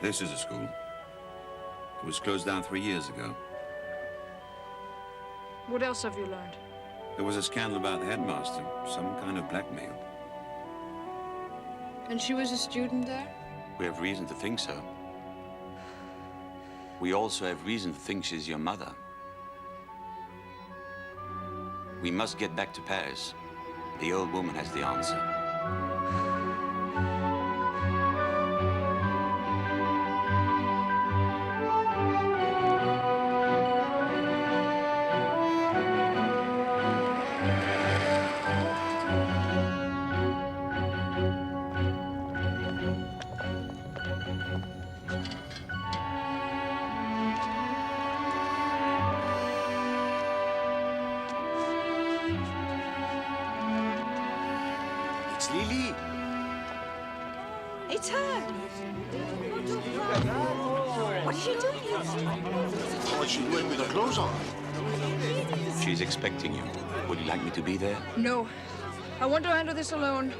This is a school. It was closed down 3 years ago. What else have you learned? There was a scandal about the headmaster, some kind of blackmail. And she was a student there? We have reason to think so. We also have reason to think she's your mother. We must get back to Paris. The old woman has the answer. It's Lily. It's her. What is she doing here? What's she doing with her clothes on? She's expecting you. Would you like me to be there? No. I want to handle this alone.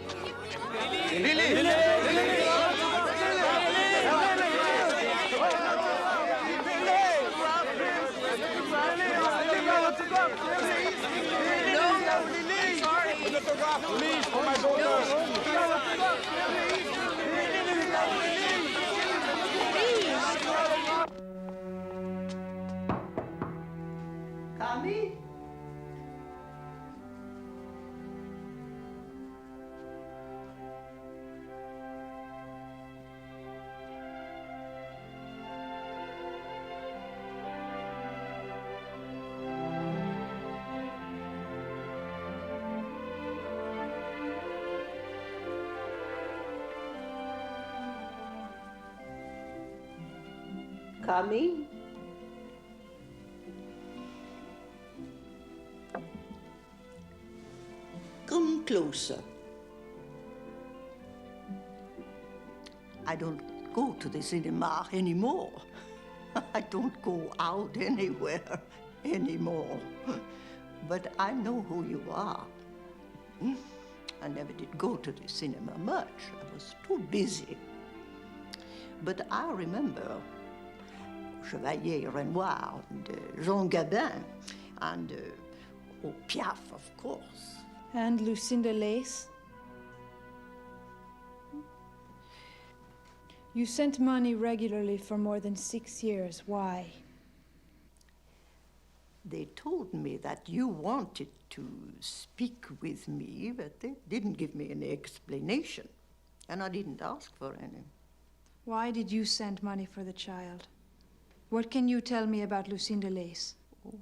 Please, for my daughter. Camille? Camille? Come closer. I don't go to the cinema anymore. I don't go out anywhere anymore. But I know who you are. I never did go to the cinema much. I was too busy. But I remember Chevalier Renoir and Jean Gabin and Piaf, of course. And Lucinda Lace? You sent money regularly for more than 6 years. Why? They told me that you wanted to speak with me, but they didn't give me any explanation. And I didn't ask for any. Why did you send money for the child? What can you tell me about Lucinda Lace? Oh,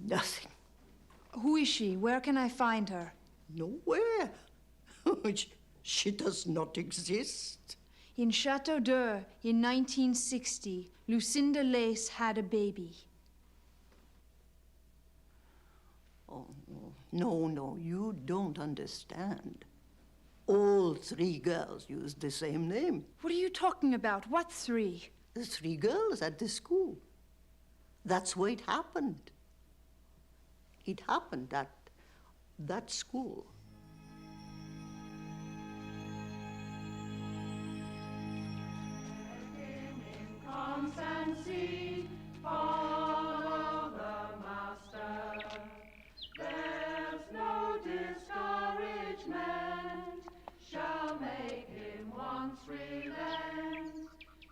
nothing. Who is she? Where can I find her? Nowhere. She does not exist. In Chateau d'Eur in 1960, Lucinda Lace had a baby. Oh, no, you don't understand. All 3 girls use the same name. What are you talking about? What 3? The 3 girls at the school. That's where it happened. It happened at that school. Constancy, follow the master. There's no discouragement shall make him once relent.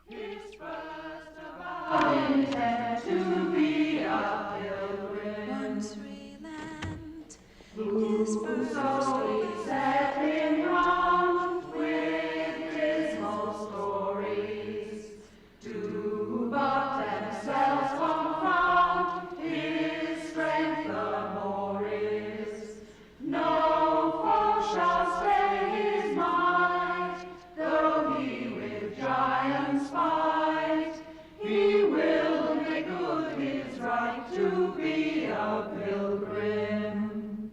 His first avowed intent to be a pilgrim. Once relent. His first so set him round with dismal stories. Do but themselves confound his strength the more is. No foe shall stay his might, though he with giants fight. He will make good his right to be a pilgrim.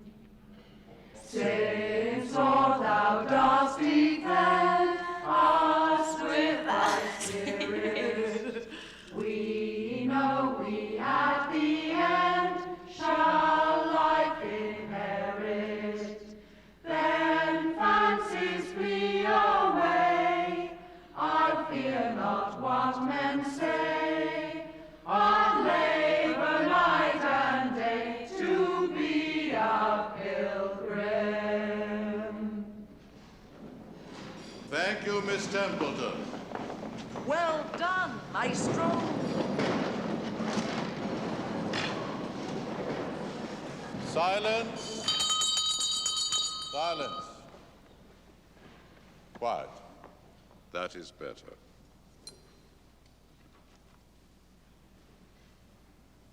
Since, Lord, thou dost defend us with thy spirit, we know we at the end shall life inherit. Then fancies flee away, I fear not Miss Templeton. Well done, Maestro. Silence. Silence. Quiet. That is better.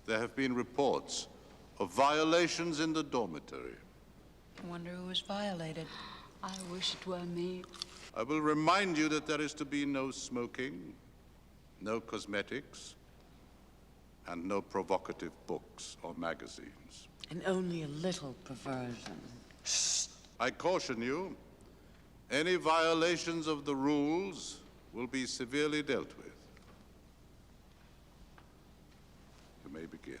There have been reports of violations in the dormitory. I wonder who was violated. I wish it were me. I will remind you that there is to be no smoking, no cosmetics, and no provocative books or magazines. And only a little perversion. I caution you, any violations of the rules will be severely dealt with. You may begin.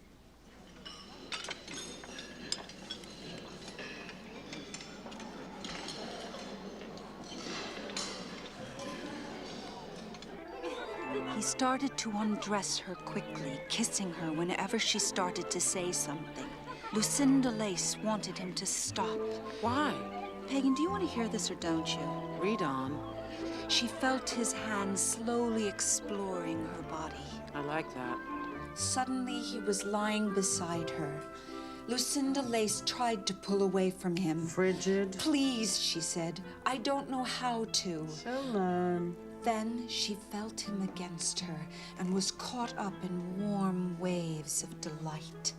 He started to undress her quickly, kissing her whenever she started to say something. Lucinda Lace wanted him to stop. Why? Pagan, do you want to hear this or don't you? Read on. She felt his hand slowly exploring her body. I like that. Suddenly, he was lying beside her. Lucinda Lace tried to pull away from him. Frigid. Please, she said. I don't know how to. So learn. Then she felt him against her and was caught up in warm waves of delight.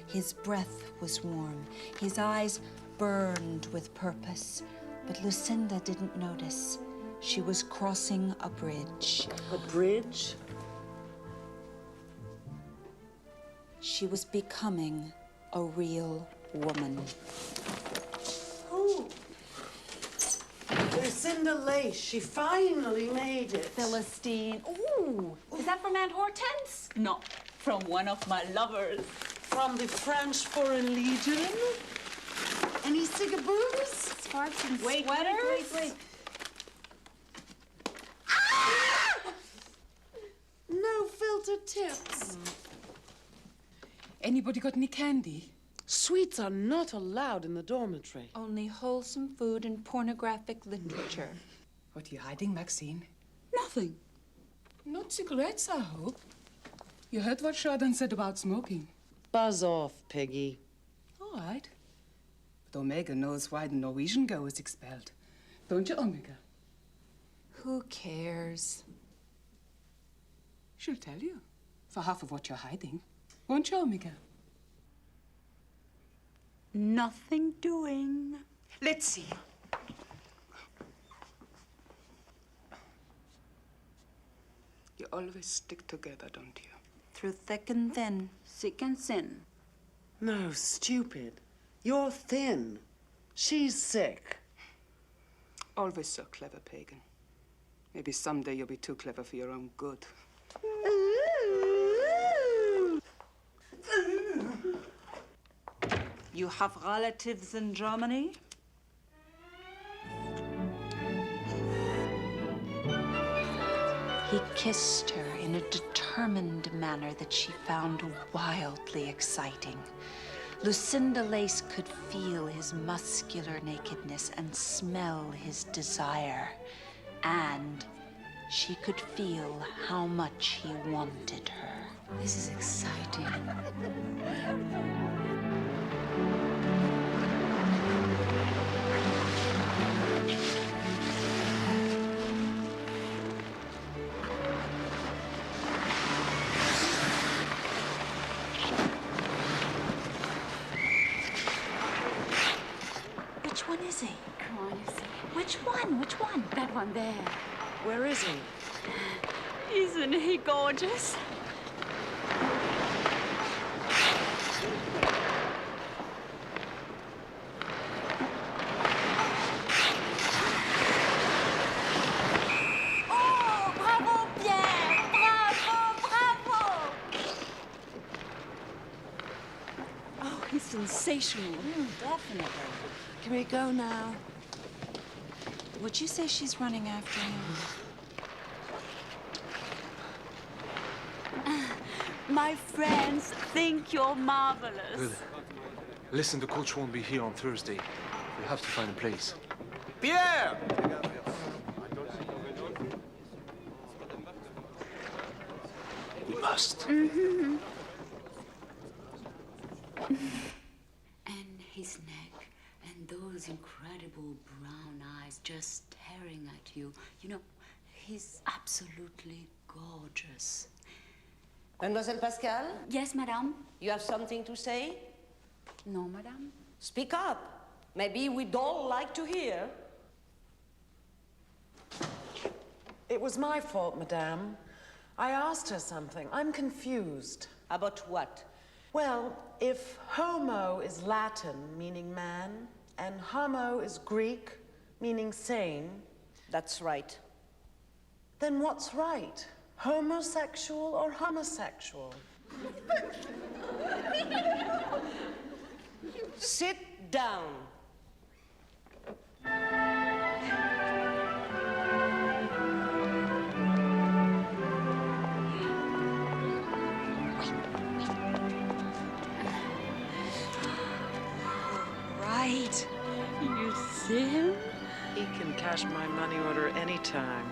His breath was warm. His eyes burned with purpose. But Lucinda didn't notice. She was crossing a bridge. A bridge? She was becoming a real woman. Oh. Lucinda Lace, she finally made it. Philistine. Ooh, is that from Aunt Hortense? No, from one of my lovers. From the French Foreign Legion? Any cigaboos? Scarves and Wait. Ah! No filter tips. Anybody got any candy? Sweets are not allowed in the dormitory. Only wholesome food and pornographic literature. What are you hiding, Maxine? Nothing. Not cigarettes, I hope. You heard what Jordan said about smoking. Buzz off, Peggy. All right. But Omega knows why the Norwegian girl was expelled. Don't you, Omega? Who cares? She'll tell you. For half of what you're hiding. Won't you, Omega? Nothing doing. Let's see. You always stick together, don't you? Through thick and thin. Sick and sin. No, stupid. You're thin. She's sick. Always so clever, Pagan. Maybe someday you'll be too clever for your own good. You have relatives in Germany? He kissed her in a determined manner that she found wildly exciting. Lucinda Lace could feel his muscular nakedness and smell his desire. And she could feel how much he wanted her. This is exciting. Which one is he? Come on, you see. Which one? Which one? That one there. Where is he? Isn't he gorgeous? Oh, bravo, Pierre! Bravo, bravo! Oh, he's sensational. Definitely. Can we go now? Would you say she's running after him? My friends think you're marvelous. Good. Listen, the coach won't be here on Thursday. We have to find a place. Pierre! bust. Mm-hmm. And his neck, and those incredible brown eyes just staring at you. You know, he's absolutely gorgeous. Mademoiselle Pascal? Yes, madame? You have something to say? No, madame. Speak up. Maybe we'd all like to hear. It was my fault, madame. I asked her something. I'm confused. About what? Well, if homo is Latin, meaning man, and homo is Greek, meaning sane... That's right. Then what's right? Homosexual or homosexual? Sit down. Right. You see him? He can cash my money order anytime.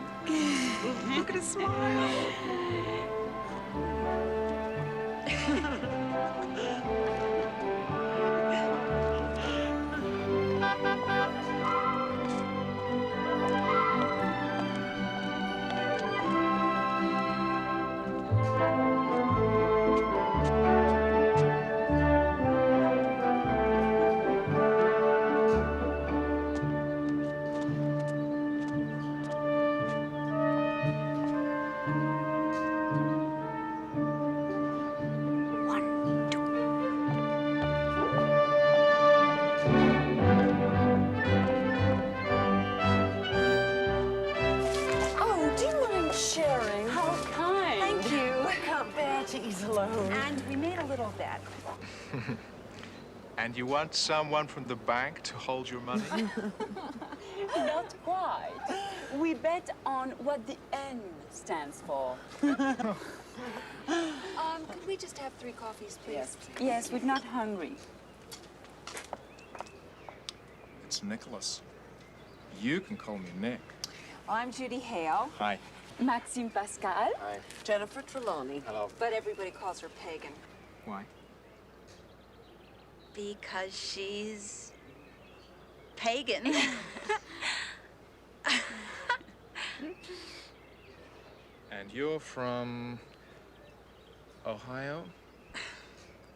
Look at his smile. And we made a little bet. And you want someone from the bank to hold your money? Not quite. We bet on what the N stands for. Could we just have 3 coffees, please? Yes, we're not hungry. It's Nicholas. You can call me Nick. I'm Judy Hale. Hi. Maxime Pascal. Hi. Jennifer Trelawney. Hello. But everybody calls her Pagan. Why? Because she's pagan. And you're from Ohio?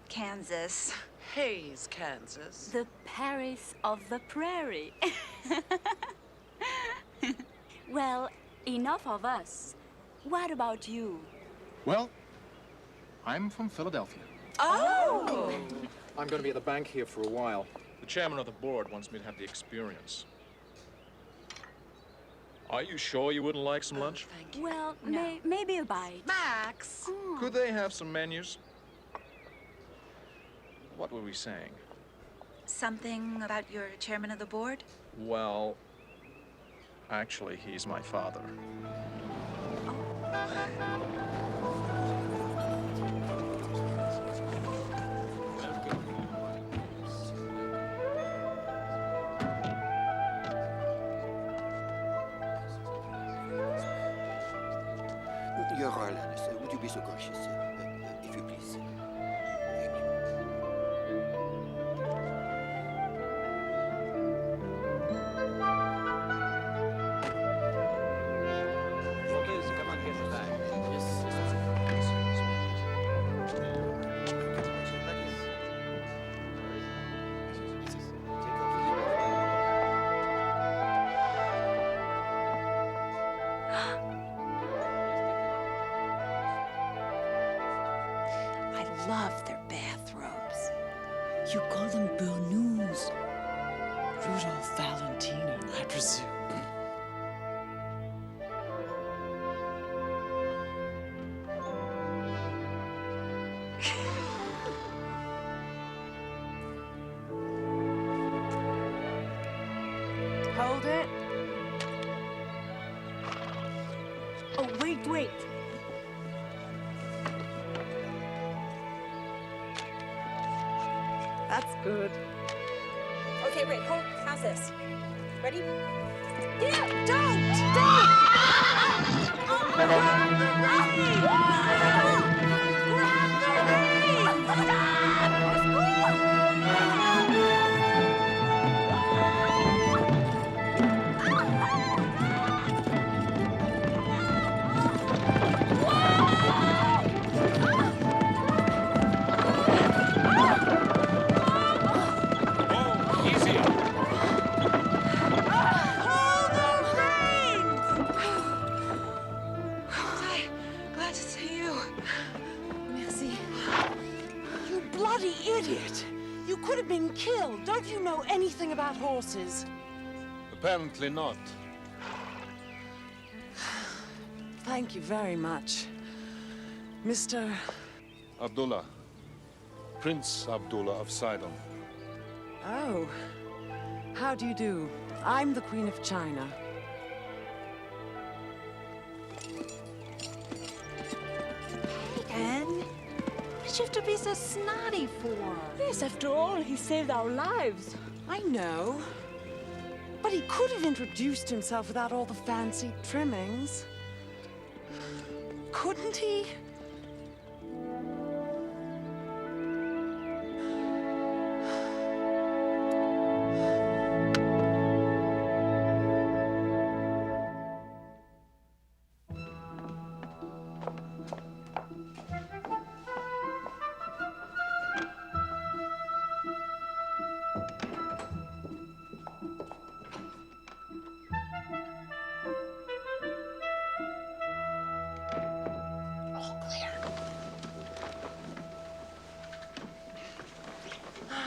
Kansas. Hayes, Kansas. The Paris of the prairie. Well, enough of us. What about you? Well, I'm from Philadelphia. Oh! I'm going to be at the bank here for a while. The chairman of the board wants me to have the experience. Are you sure you wouldn't like some lunch? Thank you. Well, No. maybe a bite. Max! Could they have some menus? What were we saying? Something about your chairman of the board? Well, actually, he's my father. Your Highness, would you be so gracious, if you please? Thank you. I love their bathrobes. You call them burnous. Rudolph Valentino, I presume. Hold it. Oh, wait. That's good. Okay, wait, hold. How's this? Ready? Yeah, don't! You could have been killed. Don't you know anything about horses? Apparently not. Thank you very much. Mr. Abdullah. Prince Abdullah of Sacedón. Oh. How do you do? I'm the Queen of China. Anne, what did you have to be so snotty for? Yes, after all, he saved our lives. I know. But he could have introduced himself without all the fancy trimmings. Couldn't he?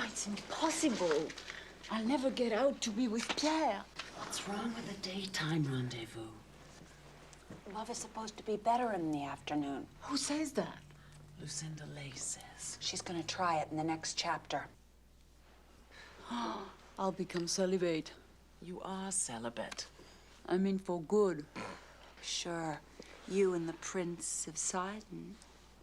It's impossible. I'll never get out to be with Pierre. What's wrong with the daytime rendezvous? Love is supposed to be better in the afternoon. Who says that? Lucinda Lay says. She's gonna try it in the next chapter. I'll become celibate. You are celibate. I mean for good. Sure, you and the Prince of Sacedón.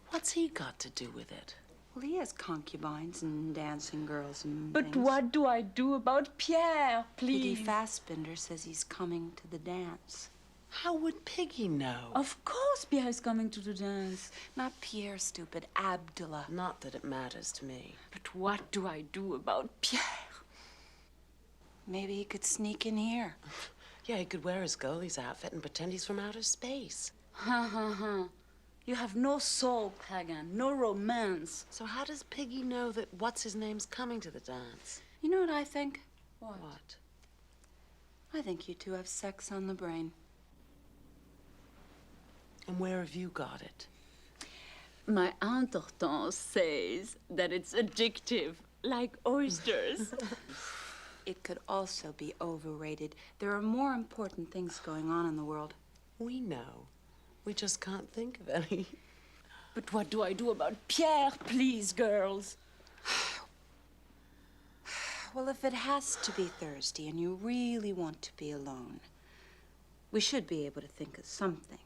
What's he got to do with it? Well, he has concubines and dancing girls and But things. what do I do about Pierre, Piggy please? Fassbinder says he's coming to the dance. How would Piggy know? Of course Pierre is coming to the dance. Not Pierre, stupid. Abdullah. Not that it matters to me. But what do I do about Pierre? Maybe he could sneak in here. Yeah, he could wear his goalie's outfit and pretend he's from outer space. Ha ha ha. You have no soul, pagan, no romance. So how does Piggy know that what's-his-name's coming to the dance? You know what I think? What? I think you two have sex on the brain. And where have you got it? My Aunt Hortense says that it's addictive, like oysters. It could also be overrated. There are more important things going on in the world. We know. We just can't think of any. But what do I do about Pierre, please, girls? Well, if it has to be Thursday and you really want to be alone, we should be able to think of something.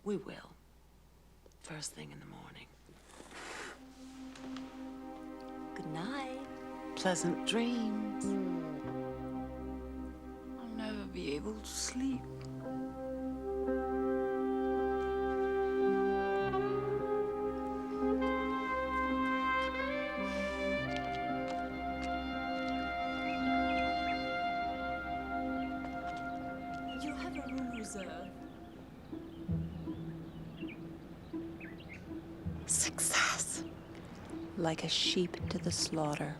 We will. First thing in the morning. Good night. Pleasant dreams. I'll never be able to sleep. You have a room reserved. Success. Like a sheep to the slaughter.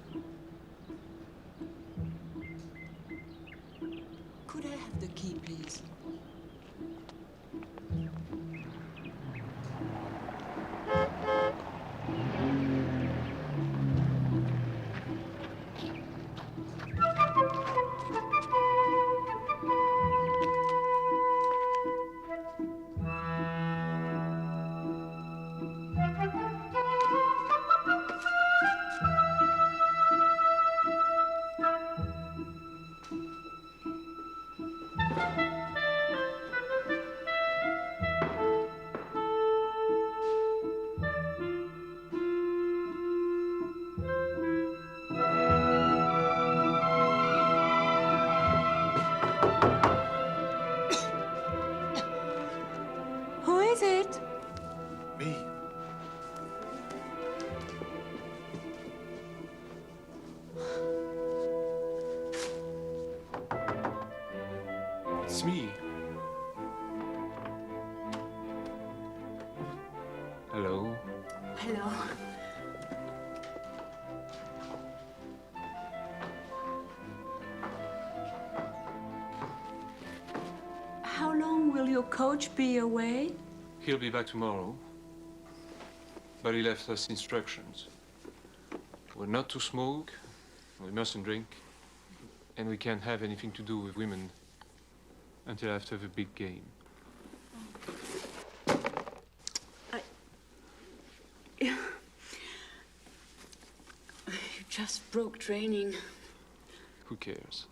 Could I have the key, please? Who is it? Me. It's me. Hello. Hello. How long will your coach be away? He'll be back tomorrow. But he left us instructions. We're not to smoke, we mustn't drink, and we can't have anything to do with women until after the big game. You just broke training. Who cares?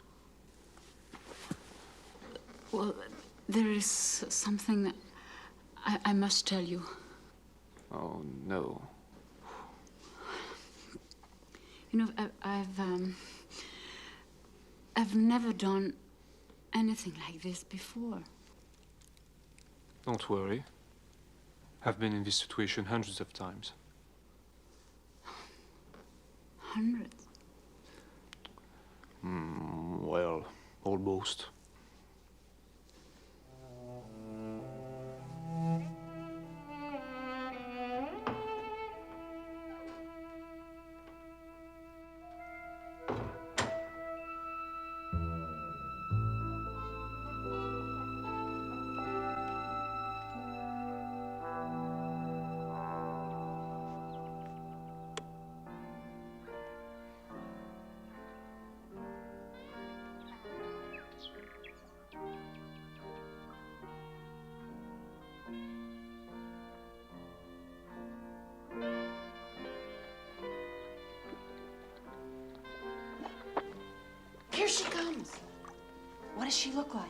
Well, there is something that I must tell you. Oh, no. You know, I've never done anything like this before. Don't worry. I've been in this situation hundreds of times. Hundreds? Well, almost. Here she comes. What does she look like?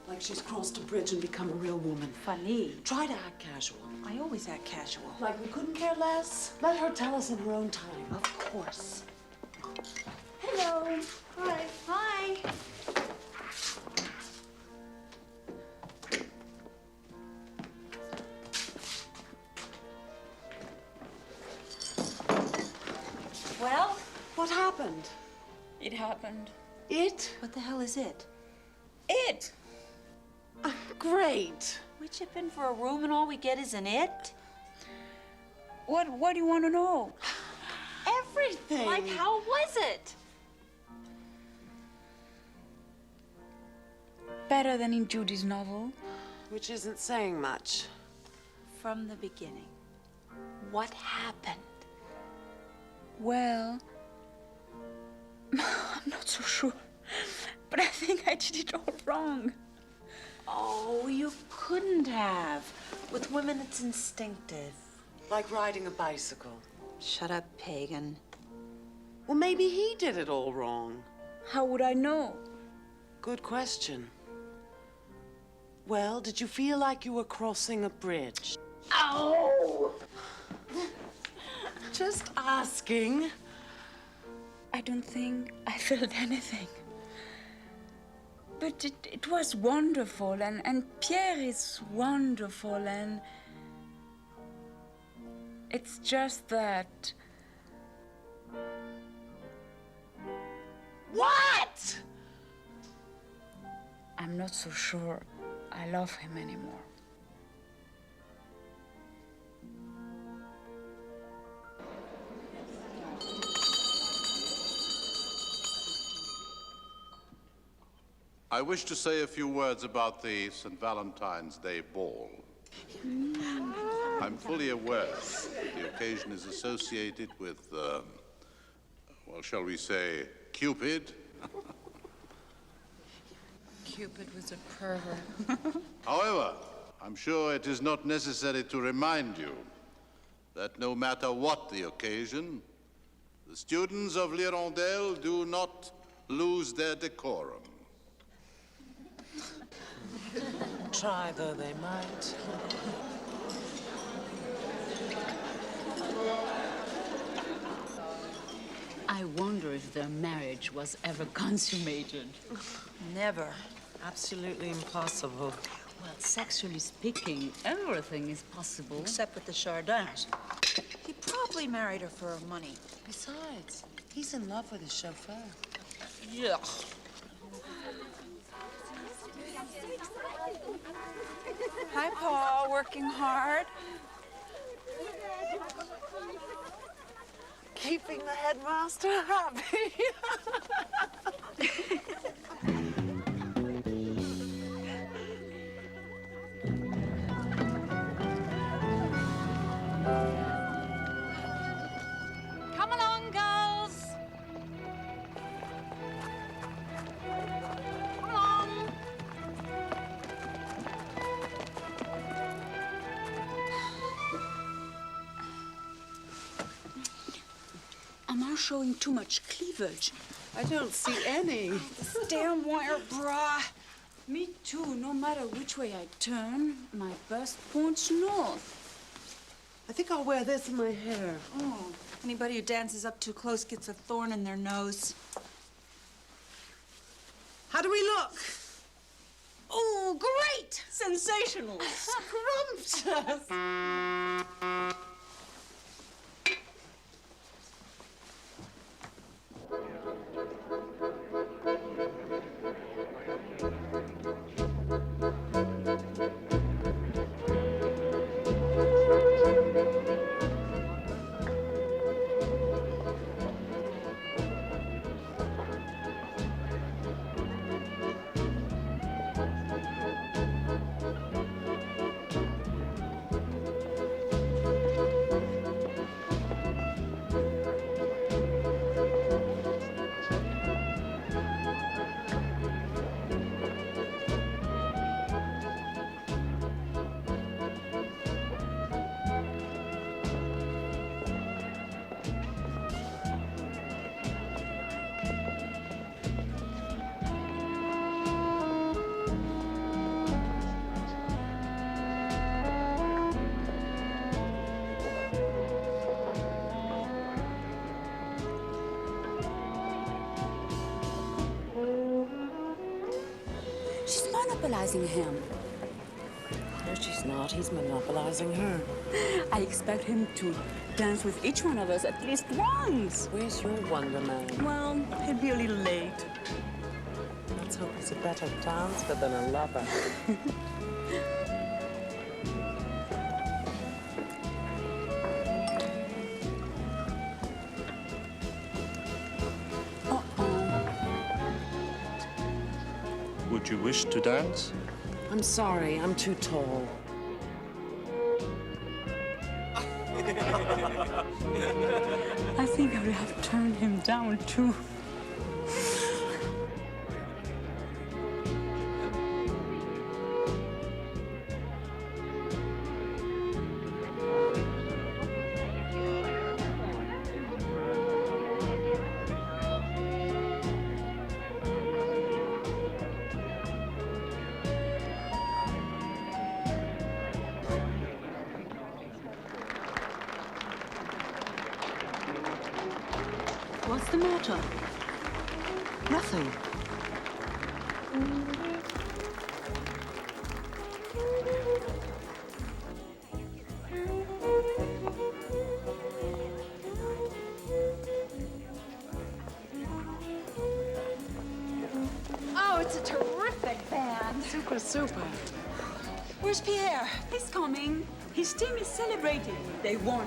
Like she's crossed a bridge and become a real woman. Funny. Try to act casual. I always act casual. Like we couldn't care less. Let her tell us in her own time. Of course. Hello. Hi. Hi. Well? What happened? It happened. It? What the hell is it? It! Great. We chip in for a room and all we get is an it? What do you want to know? Everything. Like, how was it? Better than in Judy's novel. Which isn't saying much. From the beginning. What happened? Well, I'm not so sure. But I think I did it all wrong. Oh, you couldn't have. With women, it's instinctive. Like riding a bicycle. Shut up, pagan. Well, maybe he did it all wrong. How would I know? Good question. Well, did you feel like you were crossing a bridge? Ow! Just asking. I don't think I felt anything. But it was wonderful, and Pierre is wonderful, and it's just that. What? I'm not so sure I love him anymore. I wish to say a few words about the St. Valentine's Day Ball. I'm fully aware the occasion is associated with, well, shall we say, Cupid? Cupid was a pervert. However, I'm sure it is not necessary to remind you that no matter what the occasion, the students of l'Hirondelle do not lose their decorum. Try though they might. I wonder if their marriage was ever consummated. Never. Absolutely impossible. Well, sexually speaking, everything is possible. Except with the Chardins. He probably married her for her money. Besides, he's in love with his chauffeur. Yeah. Hi, Paul. Working hard? Keeping the headmaster happy. Come along, Mama's showing too much cleavage. I don't see any. This damn wire bra. Me too. No matter which way I turn, my bust points north. I think I'll wear this in my hair. Oh, anybody who dances up too close gets a thorn in their nose. How do we look? Oh, great! Sensational! Scrumptious! She's monopolizing him. No, she's not. He's monopolizing her. I expect him to dance with each one of us at least once. Where's your Wonder Man? Well, he'll be a little late. Let's hope he's a better dancer than a lover. Would you wish to dance? I'm sorry, I'm too tall. I think I would have turned him down, too. What's the matter? Nothing. Oh, it's a terrific band. Super, super. Where's Pierre? He's coming. His team is celebrating. They won.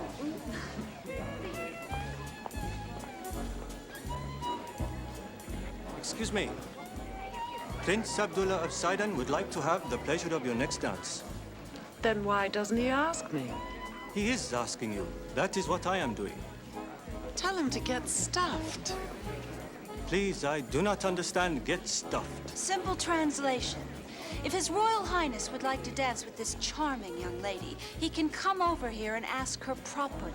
Excuse me. Prince Abdullah of Sidon would like to have the pleasure of your next dance. Then why doesn't he ask me? He is asking you. That is what I am doing. Tell him to get stuffed. Please, I do not understand get stuffed. Simple translation. If His Royal Highness would like to dance with this charming young lady, he can come over here and ask her properly.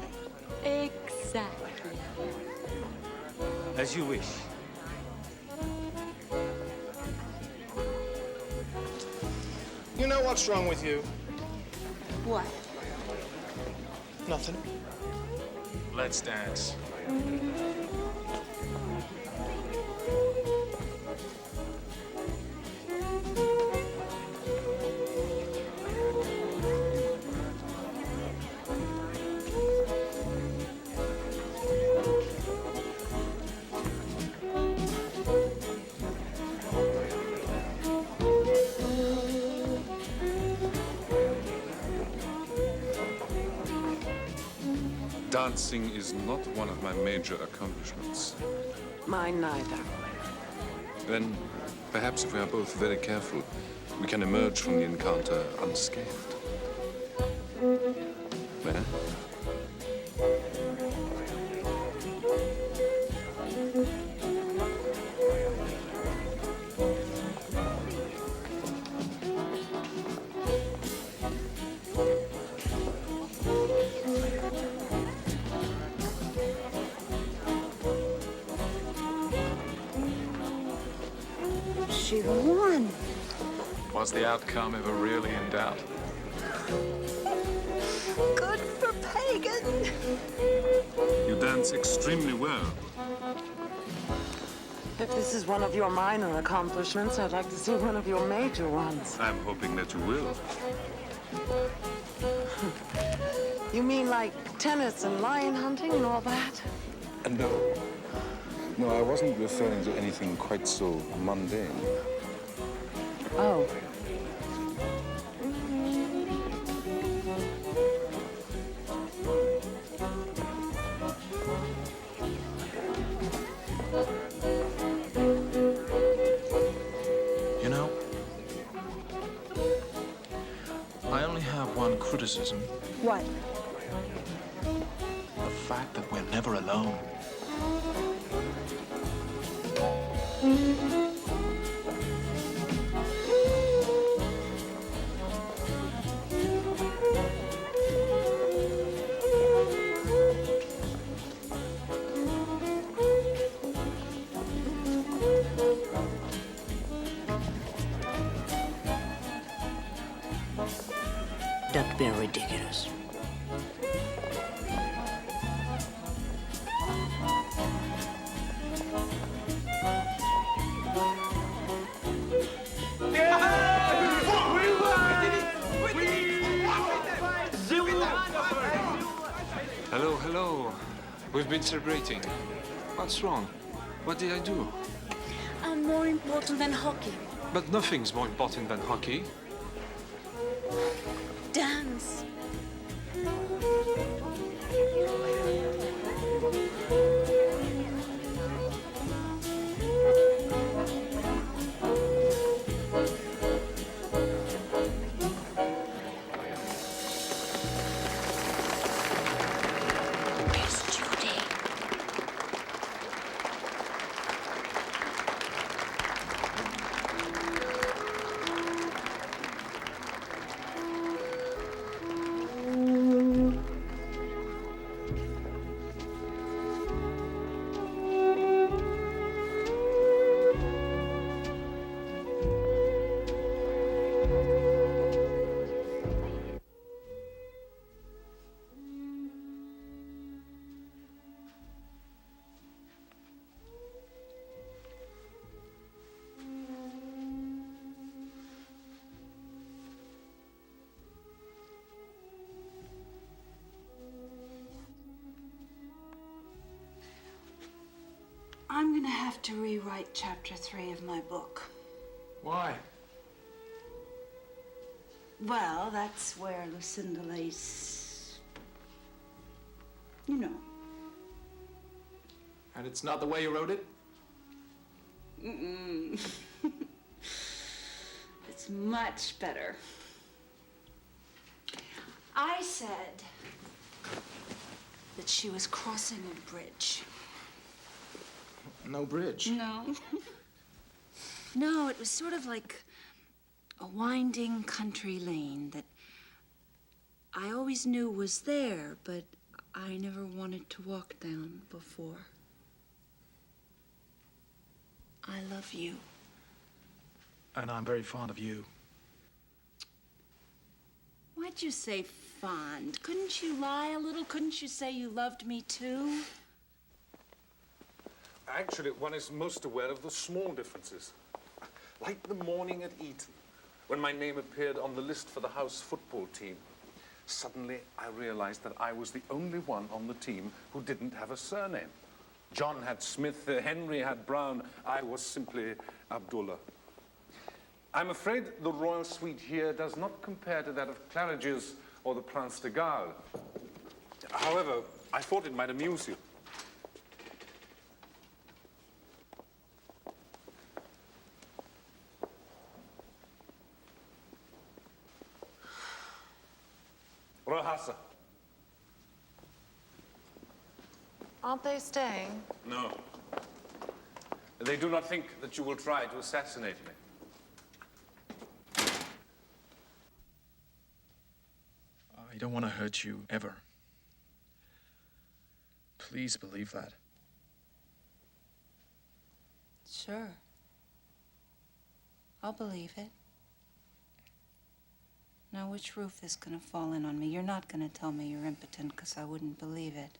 Exactly. As you wish. You know what's wrong with you? What? Nothing. Let's dance. Dancing is not one of my major accomplishments. Mine neither. Then, perhaps if we are both very careful, we can emerge from the encounter unscathed. Where? she won. Was the outcome ever really in doubt? Good for Pagan. You dance extremely well. If this is one of your minor accomplishments, I'd like to see one of your major ones. I'm hoping that you will. You mean like tennis and lion hunting and all that? No. No, I wasn't referring to anything quite so mundane. Oh. You know, I only have one criticism. What? The fact that we're never alone. That's been ridiculous. Hello, hello. We've been celebrating. What's wrong? What did I do? I'm more important than hockey. But nothing's more important than hockey. Dance. I'm gonna have to rewrite chapter 3 of my book. Why? Well, that's where Lucinda Lace... You know. And it's not the way you wrote it? Mm-mm. It's much better. I said that she was crossing a bridge. No bridge. No. No, it was sort of like a winding country lane that I always knew was there, but I never wanted to walk down before. I love you. And I'm very fond of you. Why'd you say fond? Couldn't you lie a little? Couldn't you say you loved me too? Actually, one is most aware of the small differences. Like the morning at Eton, when my name appeared on the list for the house football team. Suddenly, I realized that I was the only one on the team who didn't have a surname. John had Smith, Henry had Brown. I was simply Abdullah. I'm afraid the royal suite here does not compare to that of Claridge's or the Prince de Galles. However, I thought it might amuse you. Rohasa. Aren't they staying? No. They do not think that you will try to assassinate me. I don't want to hurt you, ever. Please believe that. Sure. I'll believe it. Now, which roof is gonna fall in on me? You're not gonna tell me you're impotent, because I wouldn't believe it.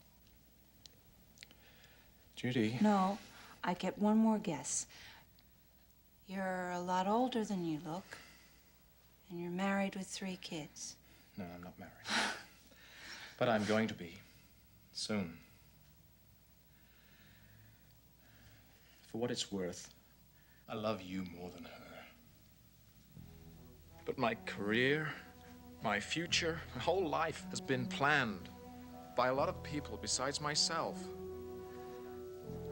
Judy. No, I get one more guess. You're a lot older than you look, and you're married with 3 kids. No, I'm not married. But I'm going to be. Soon. For what it's worth, I love you more than her. But my career, my future, my whole life has been planned by a lot of people besides myself.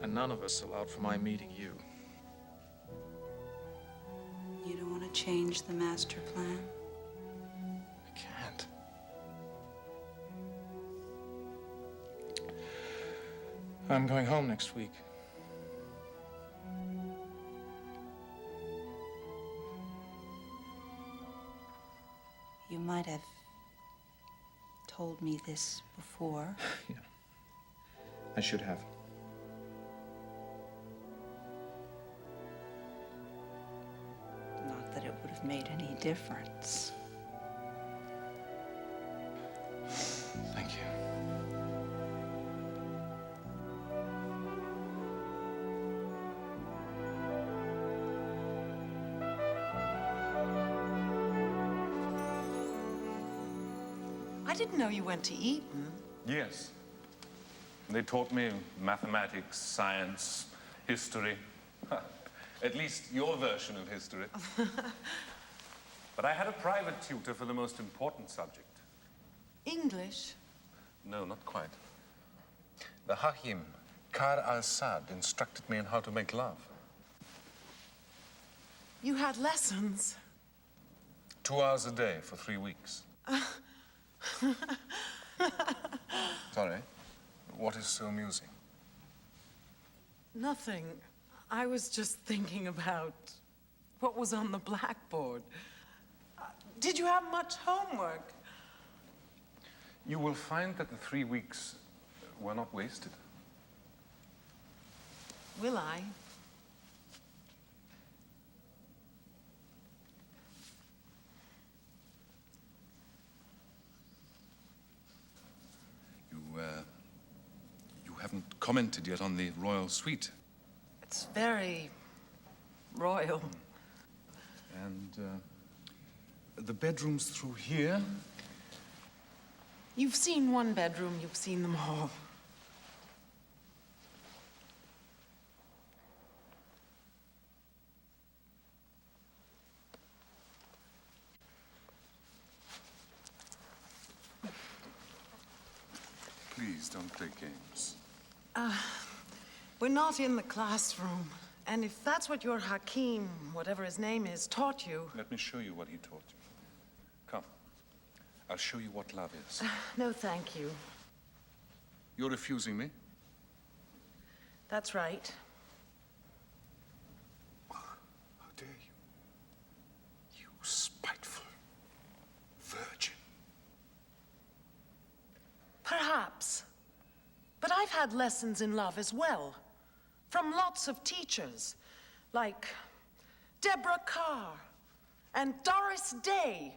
And none of us allowed for my meeting you. You don't want to change the master plan? I can't. I'm going home next week. You might have told me this before. Yeah. I should have. Not that it would have made any difference. Thank you. I didn't know you went to Eton. Yes. They taught me mathematics, science, history. At least your version of history. But I had a private tutor for the most important subject. English? No, not quite. The Hakim, Kar al-Sad, instructed me in how to make love. You had lessons? 2 hours a day for 3 weeks. Sorry, what is so amusing? Nothing. I was just thinking about what was on the blackboard. Did you have much homework? You will find that the 3 weeks were not wasted. Will I? You haven't commented yet on the royal suite. It's very royal. And the bedrooms through here. You've seen one bedroom, you've seen them all. Please don't play games. We're not in the classroom. And if that's what your Hakim, whatever his name is, taught you... Let me show you what he taught you. Come. I'll show you what love is. No, thank you. You're refusing me? That's right. How dare you? You spiteful virgin. Perhaps. But I've had lessons in love as well. From lots of teachers, like Deborah Carr, and Doris Day,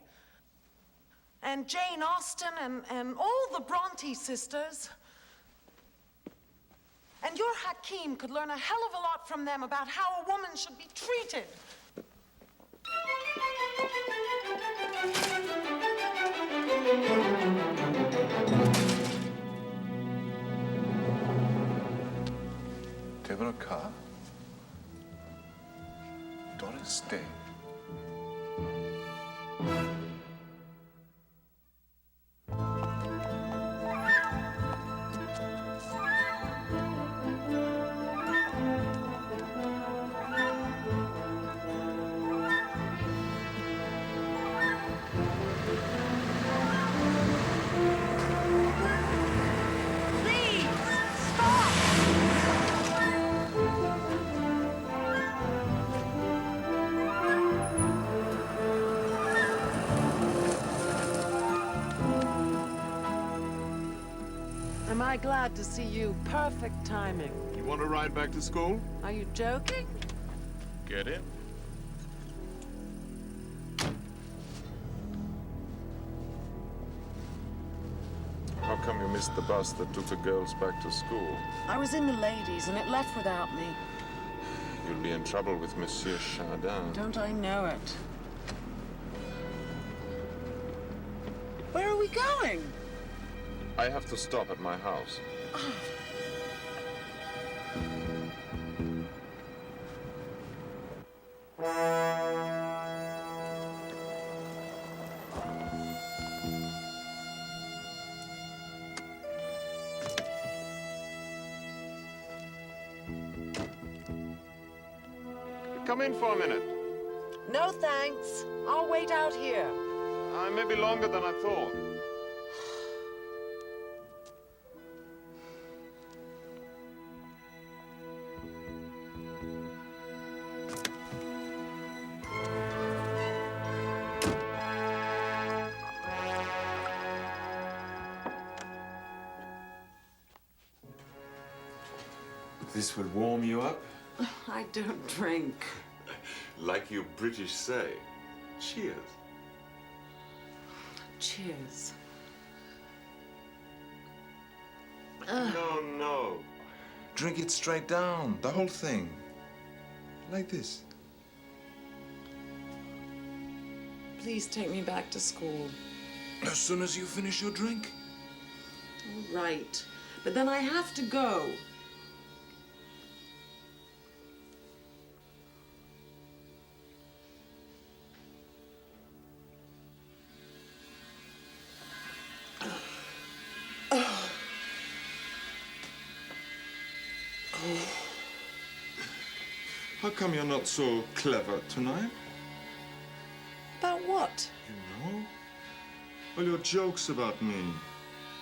and Jane Austen, and all the Bronte sisters. And your Hakim could learn a hell of a lot from them about how a woman should be treated. Deborah Carr? Doris Day? Am I glad to see you? Perfect timing. You want to ride back to school? Are you joking? Get in. come you missed the bus that took the girls back to school? I was in the ladies, and it left without me. You'll be in trouble with Monsieur Sacedón. Don't I know it? Where are we going? I have to stop at my house. Come in for a minute. No, thanks. I'll wait out here. Maybe longer than I thought. This will warm you up? I don't drink. Like you British say. Cheers. Cheers. No, no. Drink it straight down, the whole thing. Like this. Please take me back to school. As soon as you finish your drink. All right. But then I have to go. How come you're not so clever tonight? About what? You know? All your jokes about me.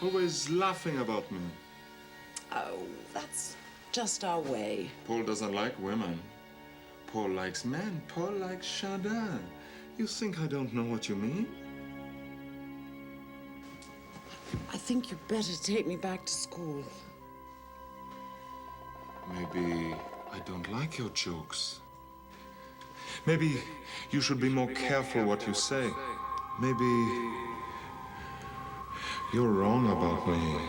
Always laughing about me. Oh, that's just our way. Paul doesn't like women. Paul likes men. Paul likes Sacedón. You think I don't know what you mean? I think you'd better take me back to school. Maybe I don't like your jokes. Maybe you should be more careful what you say. Maybe you're wrong about me.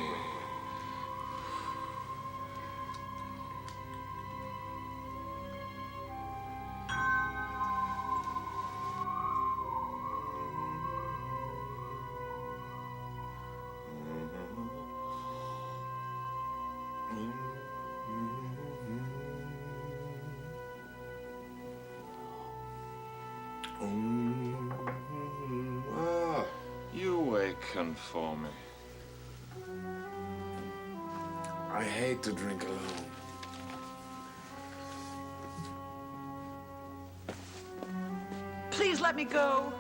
You wakened for me. I hate to drink alone. Please let me go.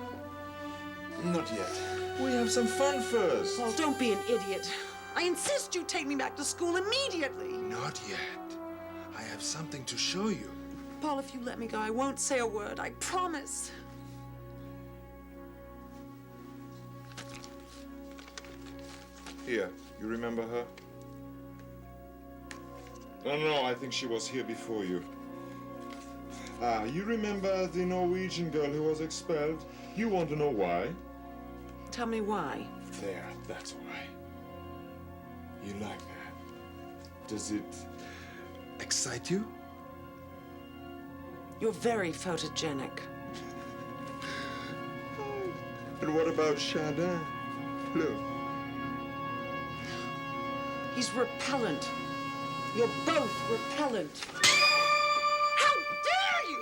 Not yet. We have some fun first. Paul, don't be an idiot. I insist you take me back to school immediately. Not yet. I have something to show you. Paul, if you let me go, I won't say a word. I promise. Here, you remember her? Oh, no, I think she was here before you. You remember the Norwegian girl who was expelled? You want to know why? Tell me why. There, that's why. You like that. Does it excite you? You're very photogenic. And what about Sacedón? Look. He's repellent. You're both repellent. How dare you!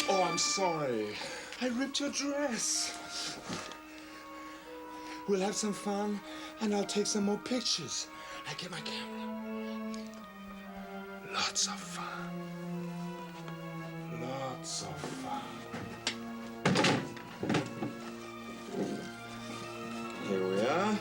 Oh, I'm sorry. I ripped your dress. We'll have some fun, and I'll take some more pictures. I get my camera. Lots of fun. Lots of fun. Here we are.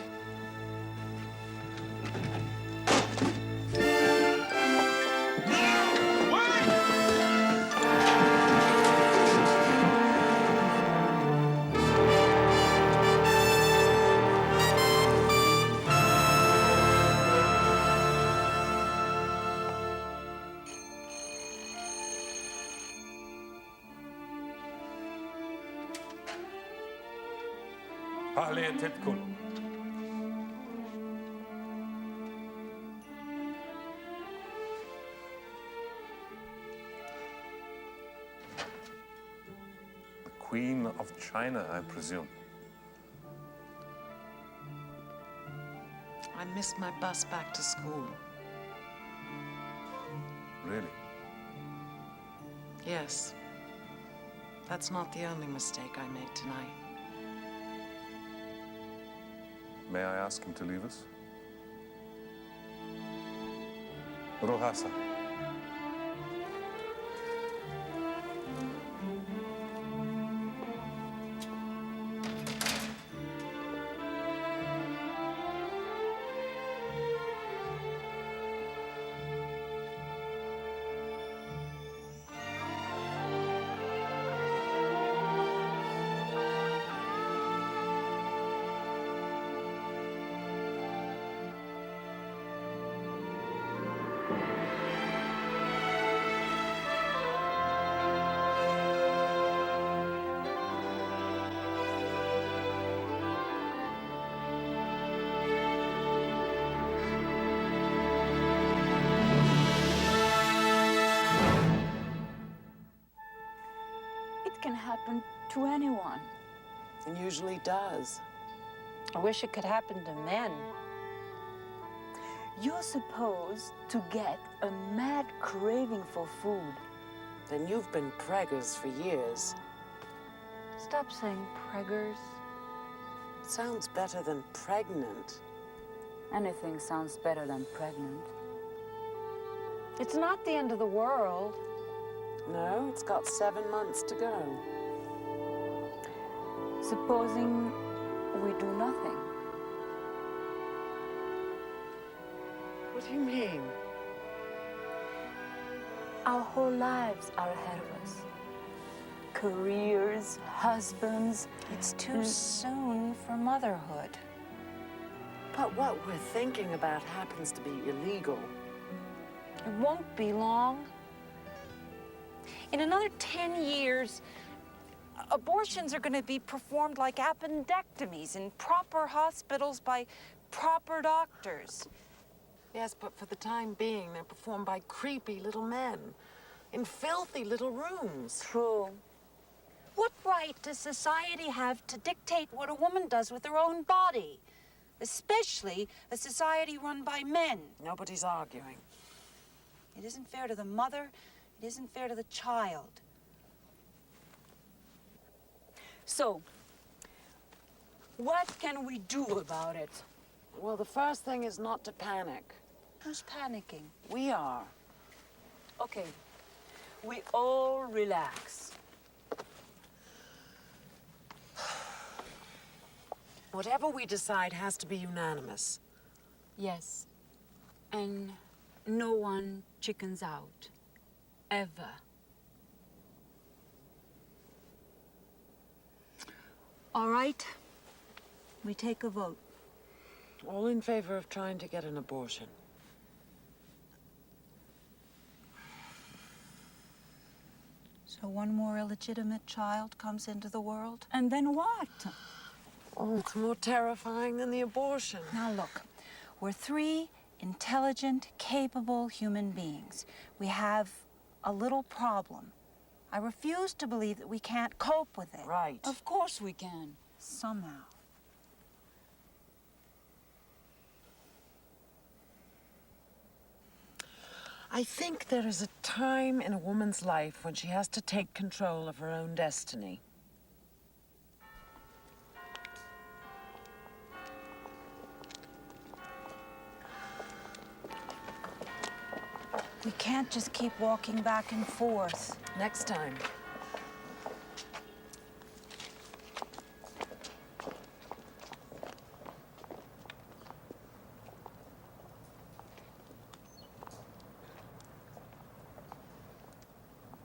Halletetkum. The Queen of China, I presume. I missed my bus back to school. Really? Yes. That's not the only mistake I made tonight. May I ask him to leave us? Rohasa. It can happen to anyone. It usually does. I wish it could happen to men. You're supposed to get a mad craving for food. Then you've been preggers for years. Stop saying preggers. Sounds better than pregnant. Anything sounds better than pregnant. It's not the end of the world. No, it's got 7 months to go. Supposing we do nothing. What do you mean? Our whole lives are ahead of us. Careers, husbands. It's too soon for motherhood. But what we're thinking about happens to be illegal. It won't be long. In another 10 years, abortions are going to be performed like appendectomies in proper hospitals by proper doctors. Yes, but for the time being, they're performed by creepy little men in filthy little rooms. True. What right does society have to dictate what a woman does with her own body? Especially a society run by men. Nobody's arguing. It isn't fair to the mother. It isn't fair to the child. So, what can we do about it? Well, the first thing is not to panic. Who's panicking? We are. Okay, we all relax. Whatever we decide has to be unanimous. Yes, and no one chickens out. Ever. All right. We take a vote. All in favor of trying to get an abortion. So one more illegitimate child comes into the world? And then what? Oh, it's more terrifying than the abortion. Now look, we're 3 intelligent, capable human beings. We have a little problem. I refuse to believe that we can't cope with it. Right. Of course we can. Somehow. I think there is a time in a woman's life when she has to take control of her own destiny. We can't just keep walking back and forth. Next time.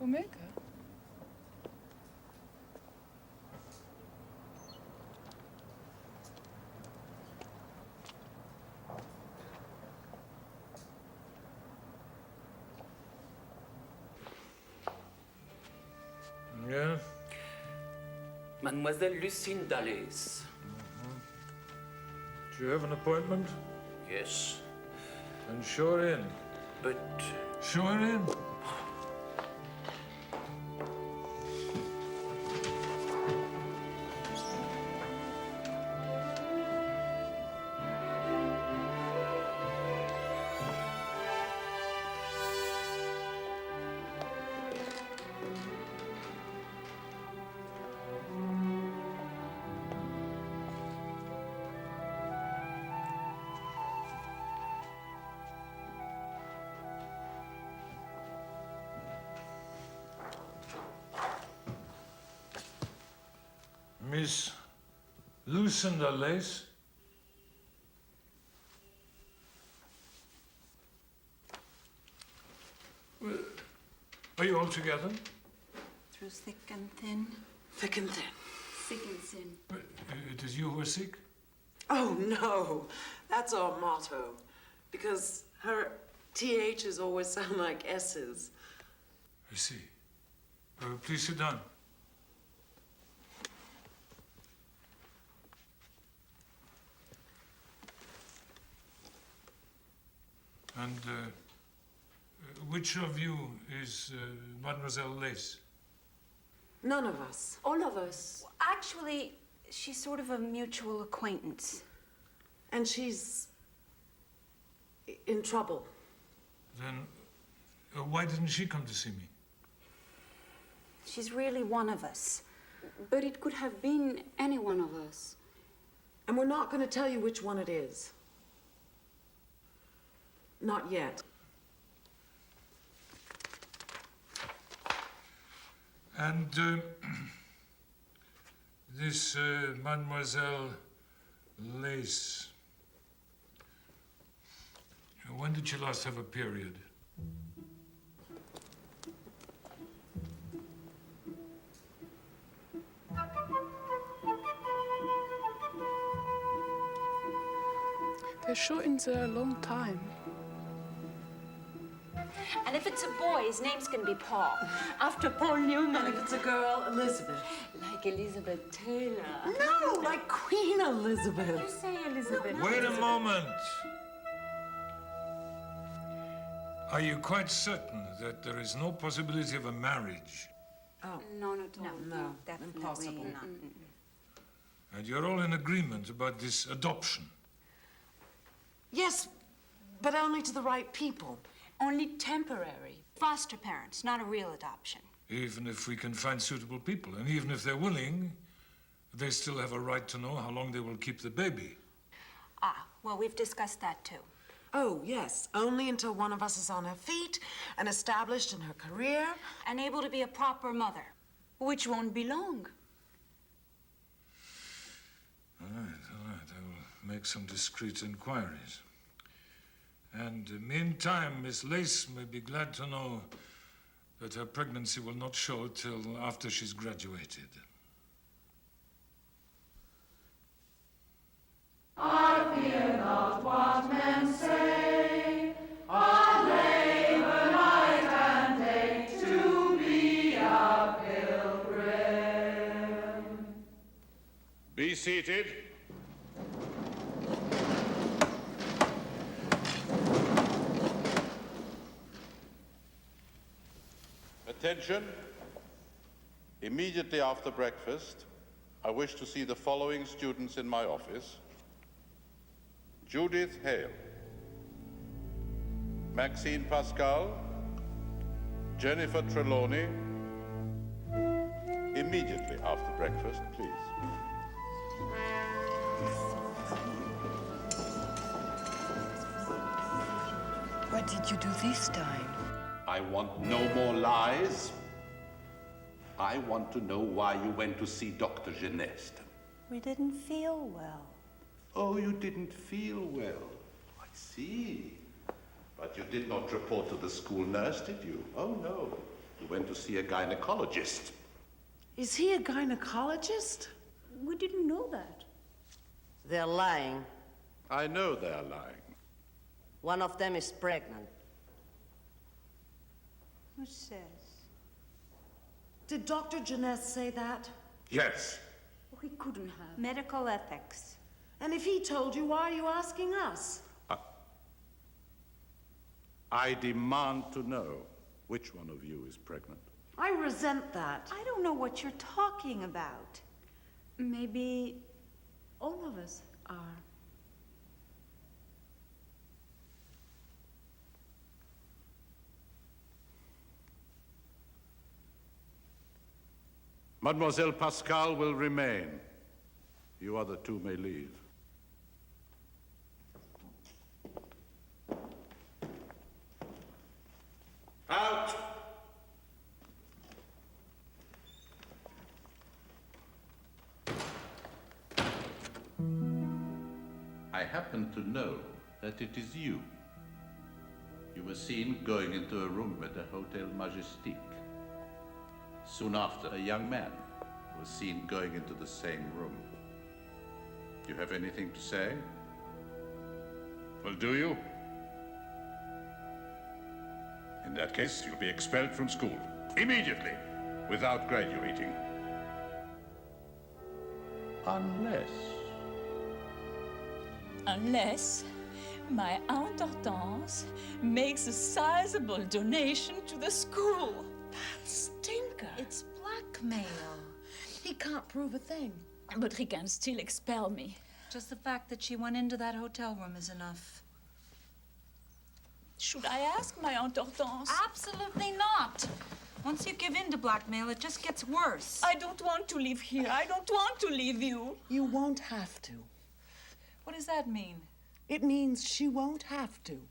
Omega? Yeah? Mademoiselle Lucinda Lace. You have an appointment? Yes. Then show her in. But... Show her in. Miss Lucinda Lace. Are you all together? Through thick and thin. Thick and thin. Thick and thin. It is you who are sick? Oh, no. That's our motto. Because her THs always sound like S's. I see. Please sit down. And which of you is Mademoiselle Lace? None of us. All of us. Actually, she's sort of a mutual acquaintance. And she's in trouble. Then why didn't she come to see me? She's really one of us. But it could have been any one of us. And we're not going to tell you which one it is. Not yet. And this Mademoiselle Lace, when did she last have a period? They're shooting there a long time. And if it's a boy, his name's gonna be Paul. After Paul Newman. And if it's a girl, Elizabeth. Like Elizabeth Taylor. No, like Queen Elizabeth. You say Elizabeth. Wait a moment. Are you quite certain that there is no possibility of a marriage? Oh. No, not at all. No, Definitely impossible. not. And you're all in agreement about this adoption? Yes, but only to the right people. Only temporary. Foster parents, not a real adoption. Even if we can find suitable people, and even if they're willing, they still have a right to know how long they will keep the baby. Ah, well, we've discussed that too. Oh, yes, only until one of us is on her feet and established in her career. And able to be a proper mother. Which won't be long. All right. I will make some discreet inquiries. And meantime, Miss Lace may be glad to know that her pregnancy will not show till after she's graduated. I fear not what men say. I labor night and day to be a pilgrim. Be seated. Attention. Immediately after breakfast, I wish to see the following students in my office. Judith Hale, Maxine Pascal, Jennifer Trelawney. Immediately after breakfast, please. What did you do this time? I want no more lies. I want to know why you went to see Dr. Geneste. We didn't feel well. Oh, you didn't feel well. I see. But you did not report to the school nurse, did you? Oh, no. You went to see a gynecologist. Is he a gynecologist? We didn't know that. They're lying. I know they're lying. One of them is pregnant. Who says? Did Dr. Geneste say that? Yes. He couldn't have. Medical ethics. And if he told you, why are you asking us? I demand to know which one of you is pregnant. I resent that. I don't know what you're talking about. Maybe all of us are. Mademoiselle Pascal will remain. You other two may leave. Out! I happen to know that it is you. You were seen going into a room at the Hotel Majestic. Soon after, a young man was seen going into the same room. Do you have anything to say? Well, do you? In that case, you'll be expelled from school. Immediately. Without graduating. Unless my Aunt Hortense makes a sizable donation to the school. That stinker. It's blackmail. He can't prove a thing. But he can still expel me. Just the fact that she went into that hotel room is enough. Should I ask my Aunt Hortense? Absolutely not. Once you give in to blackmail, it just gets worse. I don't want to live here. I don't want to leave you. You won't have to. What does that mean? It means she won't have to.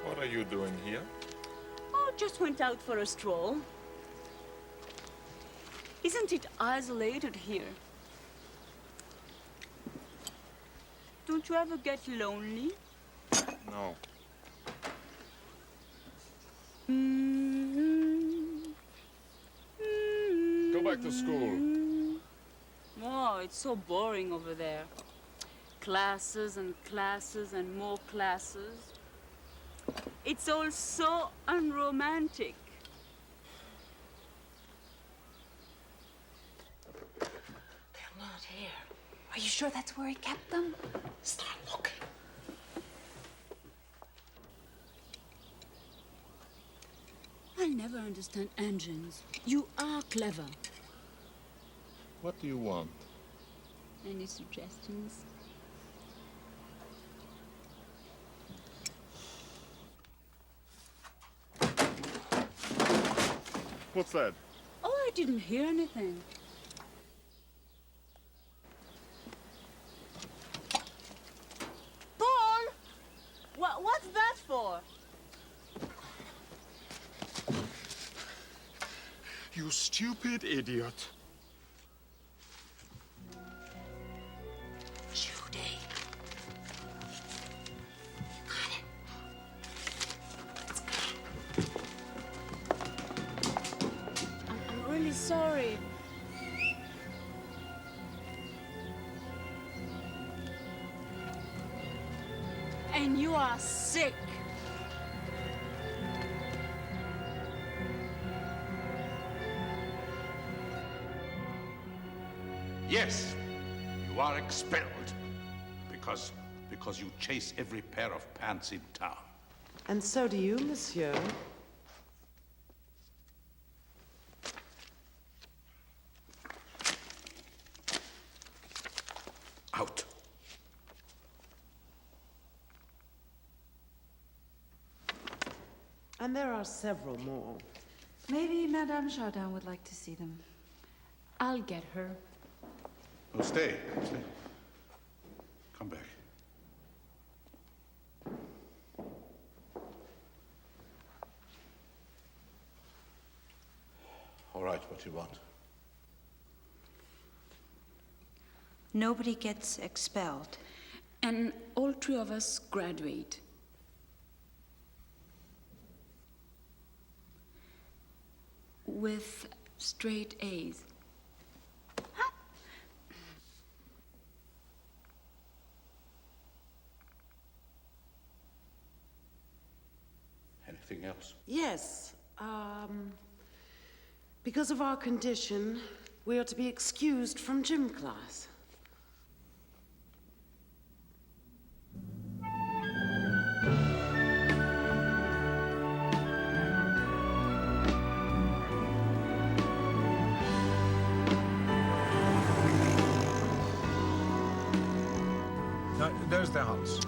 What are you doing here? Oh, just went out for a stroll. Isn't it isolated here? Don't you ever get lonely? No. Go back to school. Oh, it's so boring over there. Classes and classes and more classes. It's all so unromantic. They're not here. Are you sure that's where he kept them? Start looking. I'll never understand engines. You are clever. What do you want? Any suggestions? What's that? Oh, I didn't hear anything. Paul! What's that for? You stupid idiot. Judy. I'm really sorry. And you are sick. Yes, you are expelled. Because you chase every pair of pants in town. And so do you, monsieur. Out. And there are several more. Maybe Madame Jardin would like to see them. I'll get her. Oh, stay. Come back. All right, what you want? Nobody gets expelled. And all three of us graduate. With straight A's. Anything else? Yes. Because of our condition, we are to be excused from gym class. There's the house.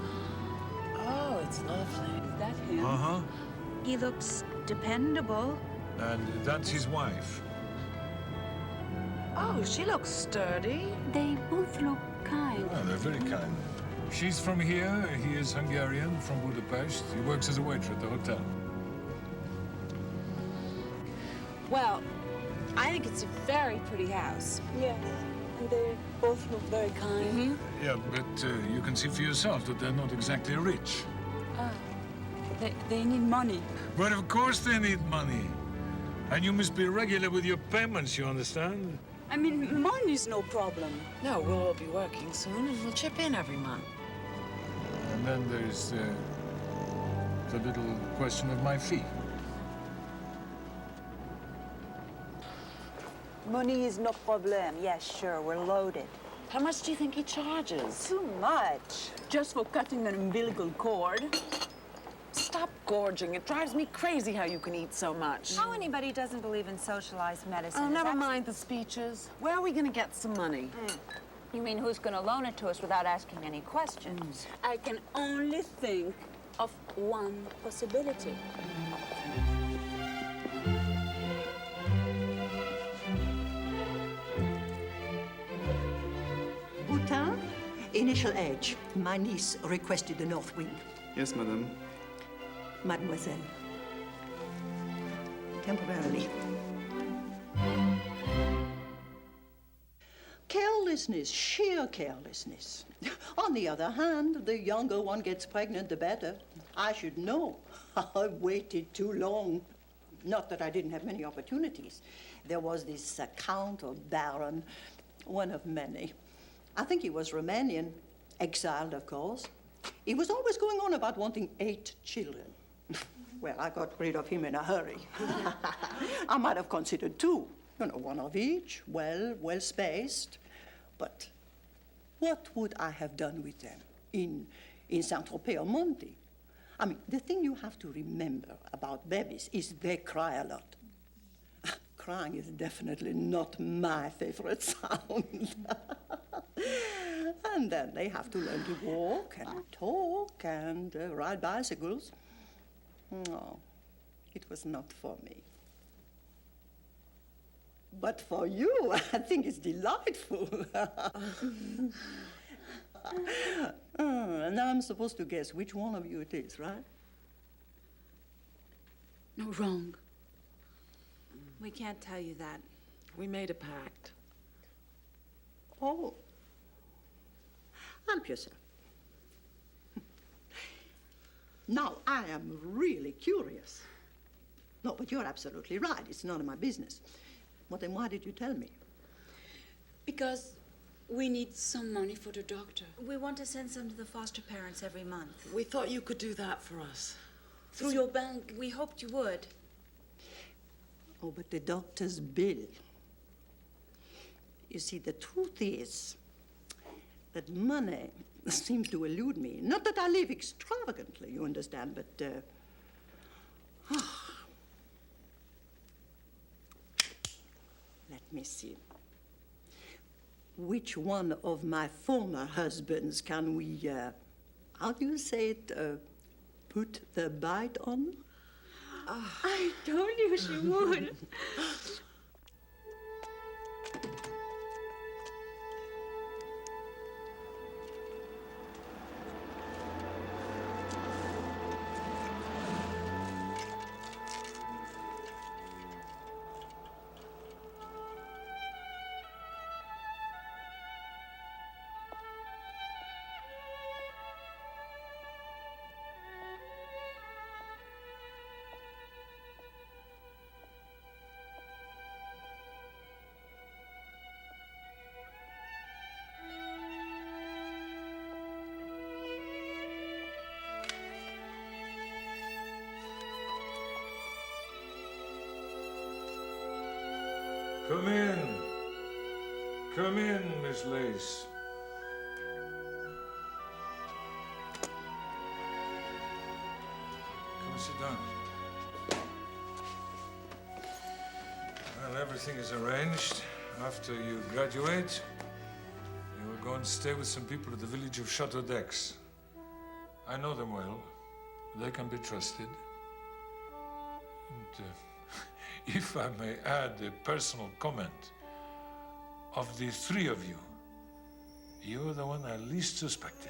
Oh, it's lovely. Is that him? Uh-huh. He looks dependable. And that's his wife. Oh, she looks sturdy. They both look kind. Oh, they're very kind. She's from here. He is Hungarian, from Budapest. He works as a waiter at the hotel. Well, I think it's a very pretty house. Yes, and they both look very kind. Yeah, but you can see for yourself that they're not exactly rich. They need money. But of course they need money. And you must be regular with your payments, you understand? I mean, money's no problem. No, we'll all be working soon, and we'll chip in every month. And then there's the little question of my fee. Money is no problem. Yes, sure, we're loaded. How much do you think he charges? Too much. Just for cutting an umbilical cord. Stop gorging. It drives me crazy how you can eat so much. How anybody doesn't believe in socialized medicine? Oh, never mind the speeches. Where are we going to get some money? You mean who's going to loan it to us without asking any questions? I can only think of one possibility. Boutin, initial age. My niece requested the north wing. Yes, madame. Mademoiselle. Temporarily. Carelessness, sheer carelessness. On the other hand, the younger one gets pregnant, the better. I should know. I waited too long. Not that I didn't have many opportunities. There was this Count or Baron, one of many. I think he was Romanian, exiled, of course. He was always going on about wanting 8 children. Well, I got rid of him in a hurry. I might have considered 2. You know, one of each, well spaced. But what would I have done with them in Saint-Tropez or Monte? I mean, the thing you have to remember about babies is they cry a lot. Crying is definitely not my favorite sound. And then they have to learn to walk and talk and ride bicycles. No, it was not for me. But for you, I think it's delightful. And now I'm supposed to guess which one of you it is, right? No, wrong. We can't tell you that. We made a pact. Oh. Help yourself. Now, I am really curious. No, but you're absolutely right. It's none of my business. Well, then why did you tell me? Because we need some money for the doctor. We want to send some to the foster parents every month. We thought you could do that for us. Through your bank. We hoped you would. Oh, but the doctor's bill. You see, the truth is that money seems to elude me. Not that I live extravagantly, you understand, but, let me see. Which one of my former husbands can we, how do you say it, put the bite on? I told you she would. Come in. Come in, Miss Lace. Come sit down. Well, everything is arranged. After you graduate, you will go and stay with some people at the village of Chateau d'Aix. I know them well. They can be trusted. And if I may add a personal comment, of the three of you, you're the one I least suspected.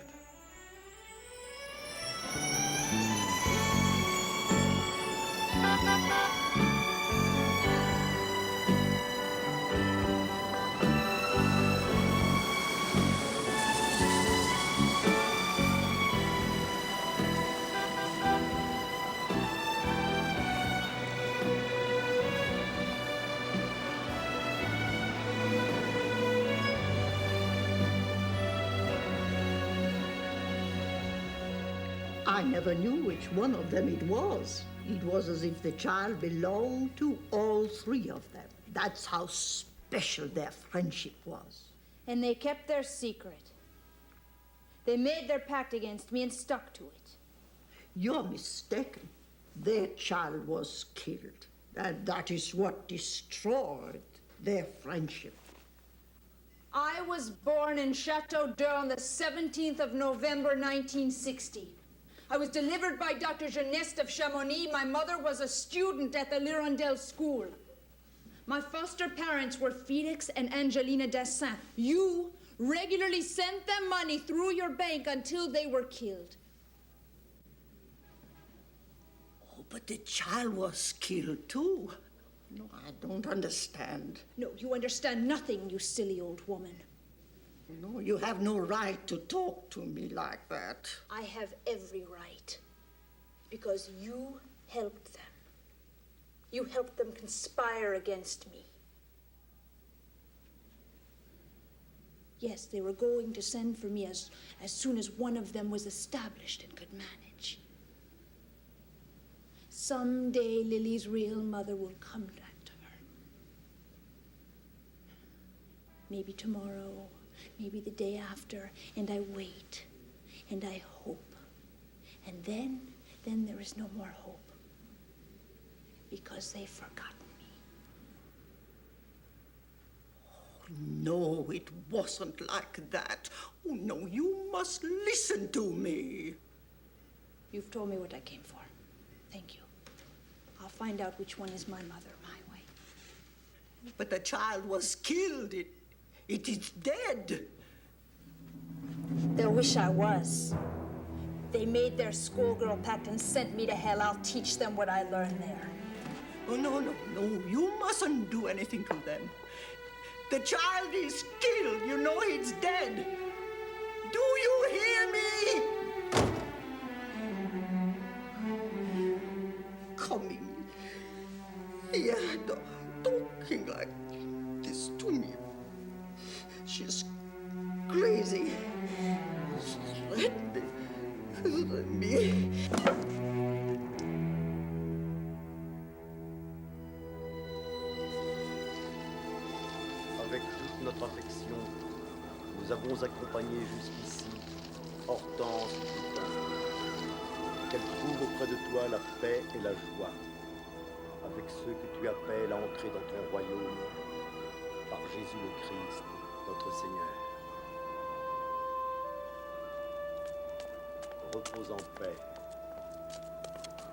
I never knew which one of them it was. It was as if the child belonged to all three of them. That's how special their friendship was. And they kept their secret. They made their pact against me and stuck to it. You're mistaken. Their child was killed. And that is what destroyed their friendship. I was born in Chateau d'Eau on the 17th of November, 1960. I was delivered by Dr. Geneste of Chamonix. My mother was a student at the L'Hirondelle School. My foster parents were Felix and Angelina Dassin. You regularly sent them money through your bank until they were killed. Oh, but the child was killed too. No, I don't understand. No, you understand nothing, you silly old woman. No, you have no right to talk to me like that. I have every right. Because you helped them. You helped them conspire against me. Yes, they were going to send for me as soon as one of them was established and could manage. Someday Lily's real mother will come back to her. Maybe tomorrow, maybe the day after, and I wait, and I hope. And then there is no more hope. Because they've forgotten me. Oh, no, it wasn't like that. Oh, no, you must listen to me. You've told me what I came for. Thank you. I'll find out which one is my mother, my way. But the child was killed. It is dead. They'll wish I was. They made their schoolgirl pact and sent me to hell. I'll teach them what I learned there. Oh, no, you mustn't do anything to them. The child is killed. You know it's dead. Do you hear me? Coming here, talking like this to me. She's crazy. Let me. Avec toute notre affection, nous avons accompagné jusqu'ici Hortense Boutin. Qu'elle trouve auprès de toi la paix et la joie, avec ceux que tu appelles à entrer dans ton royaume, par Jésus le Christ, notre Seigneur. Repose en paix.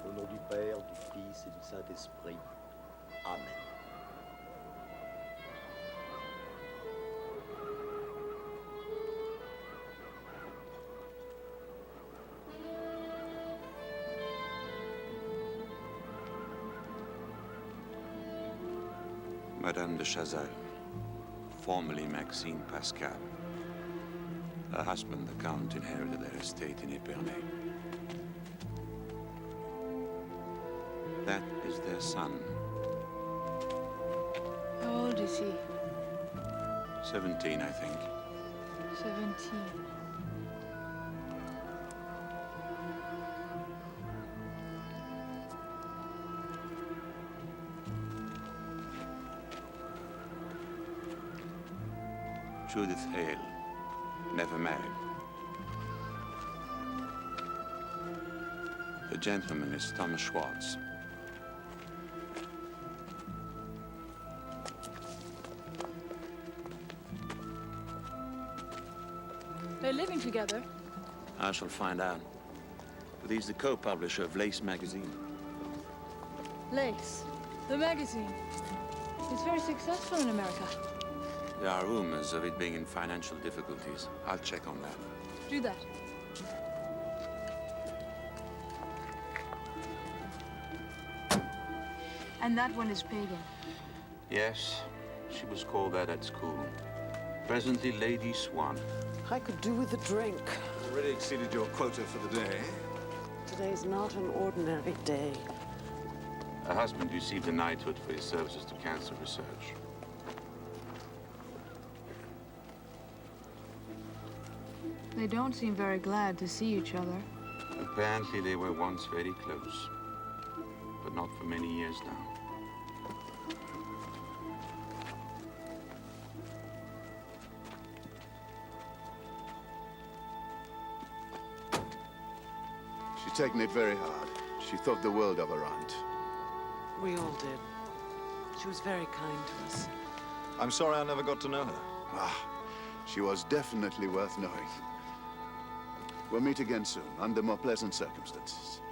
Au nom du Père, du Fils et du Saint-Esprit. Amen. Madame de Chazal, formerly Maxine Pascal. Her husband, the Count, inherited their estate in Épernay. That is their son. How old is he? 17, I think. 17. Judith Hale, never married. The gentleman is Thomas Schwartz. They're living together. I shall find out. But he's the co-publisher of Lace magazine. Lace, the magazine. It's very successful in America. There are rumors of it being in financial difficulties. I'll check on that. Do that. And that one is pagan. Yes, she was called that at school. Presently, Lady Swan. I could do with a drink. Already exceeded your quota for the day. Today's not an ordinary day. Her husband received a knighthood for his services to cancer research. They don't seem very glad to see each other. Apparently, they were once very close, but not for many years now. She'd taken it very hard. She thought the world of her aunt. We all did. She was very kind to us. I'm sorry I never got to know her. Ah, she was definitely worth knowing. We'll meet again soon, under more pleasant circumstances.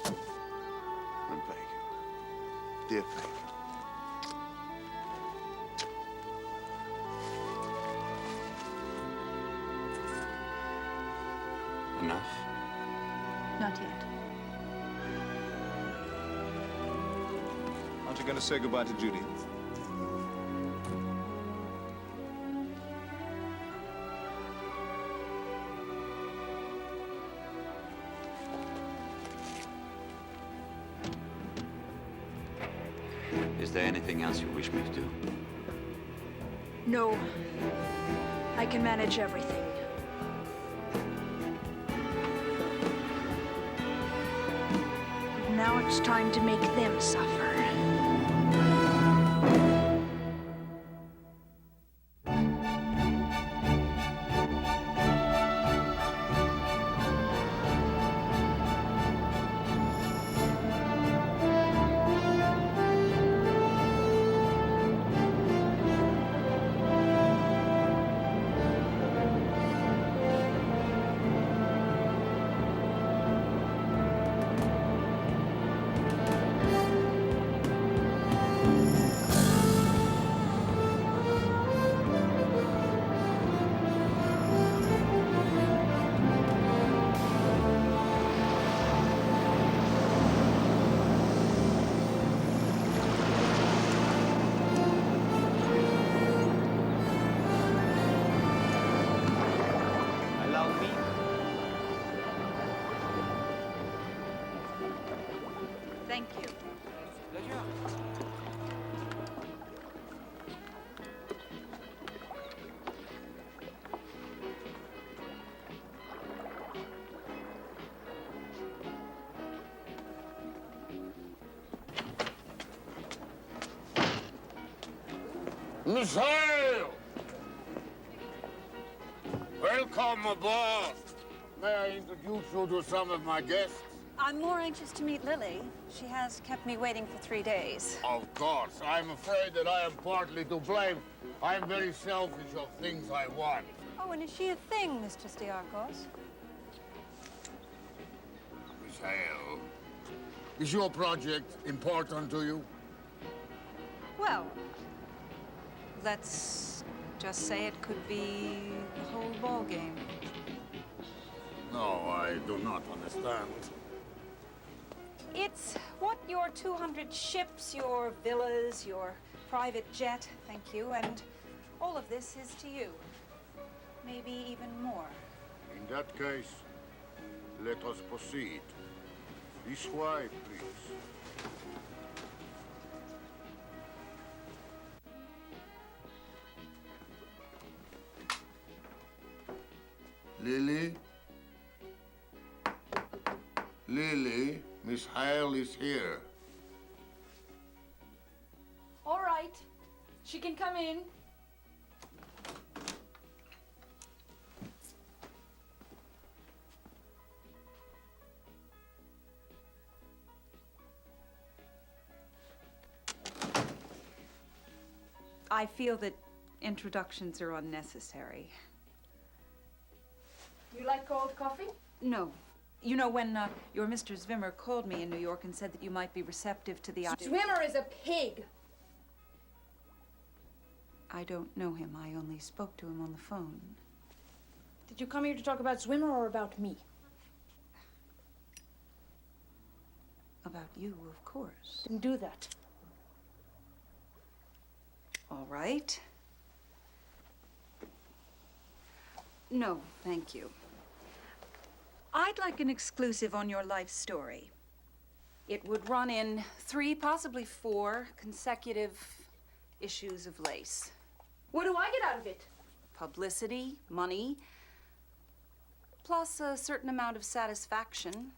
And Peg. Dear Peg. Enough? Not yet. Aren't you going to say goodbye to Judy? Is there anything else you wish me to do? No. I can manage everything. Now it's time to make them suffer. Thank you. Miss Hale! Welcome aboard. May I introduce you to some of my guests? I'm more anxious to meet Lily. She has kept me waiting for 3 days. Of course. I'm afraid that I am partly to blame. I'm very selfish of things I want. Oh, and is she a thing, Mr. Stiarkos? Miss Hale, is your project important to you? Well, let's just say it could be the whole ball game. No, I do not understand. It's what your 200 ships, your villas, your private jet, thank you, and all of this is to you. Maybe even more. In that case, let us proceed. This way, please. Lily? Lily, Miss Hale is here. All right. She can come in. I feel that introductions are unnecessary. You like cold coffee? No. You know, when your Mr. Zwimmer called me in New York and said that you might be receptive to the idea... Zwimmer is a pig. I don't know him. I only spoke to him on the phone. Did you come here to talk about Zwimmer or about me? About you, of course. Didn't do that. All right. No, thank you. I'd like an exclusive on your life story. It would run in 3, possibly 4 consecutive issues of Lace. What do I get out of it? Publicity, money, plus a certain amount of satisfaction.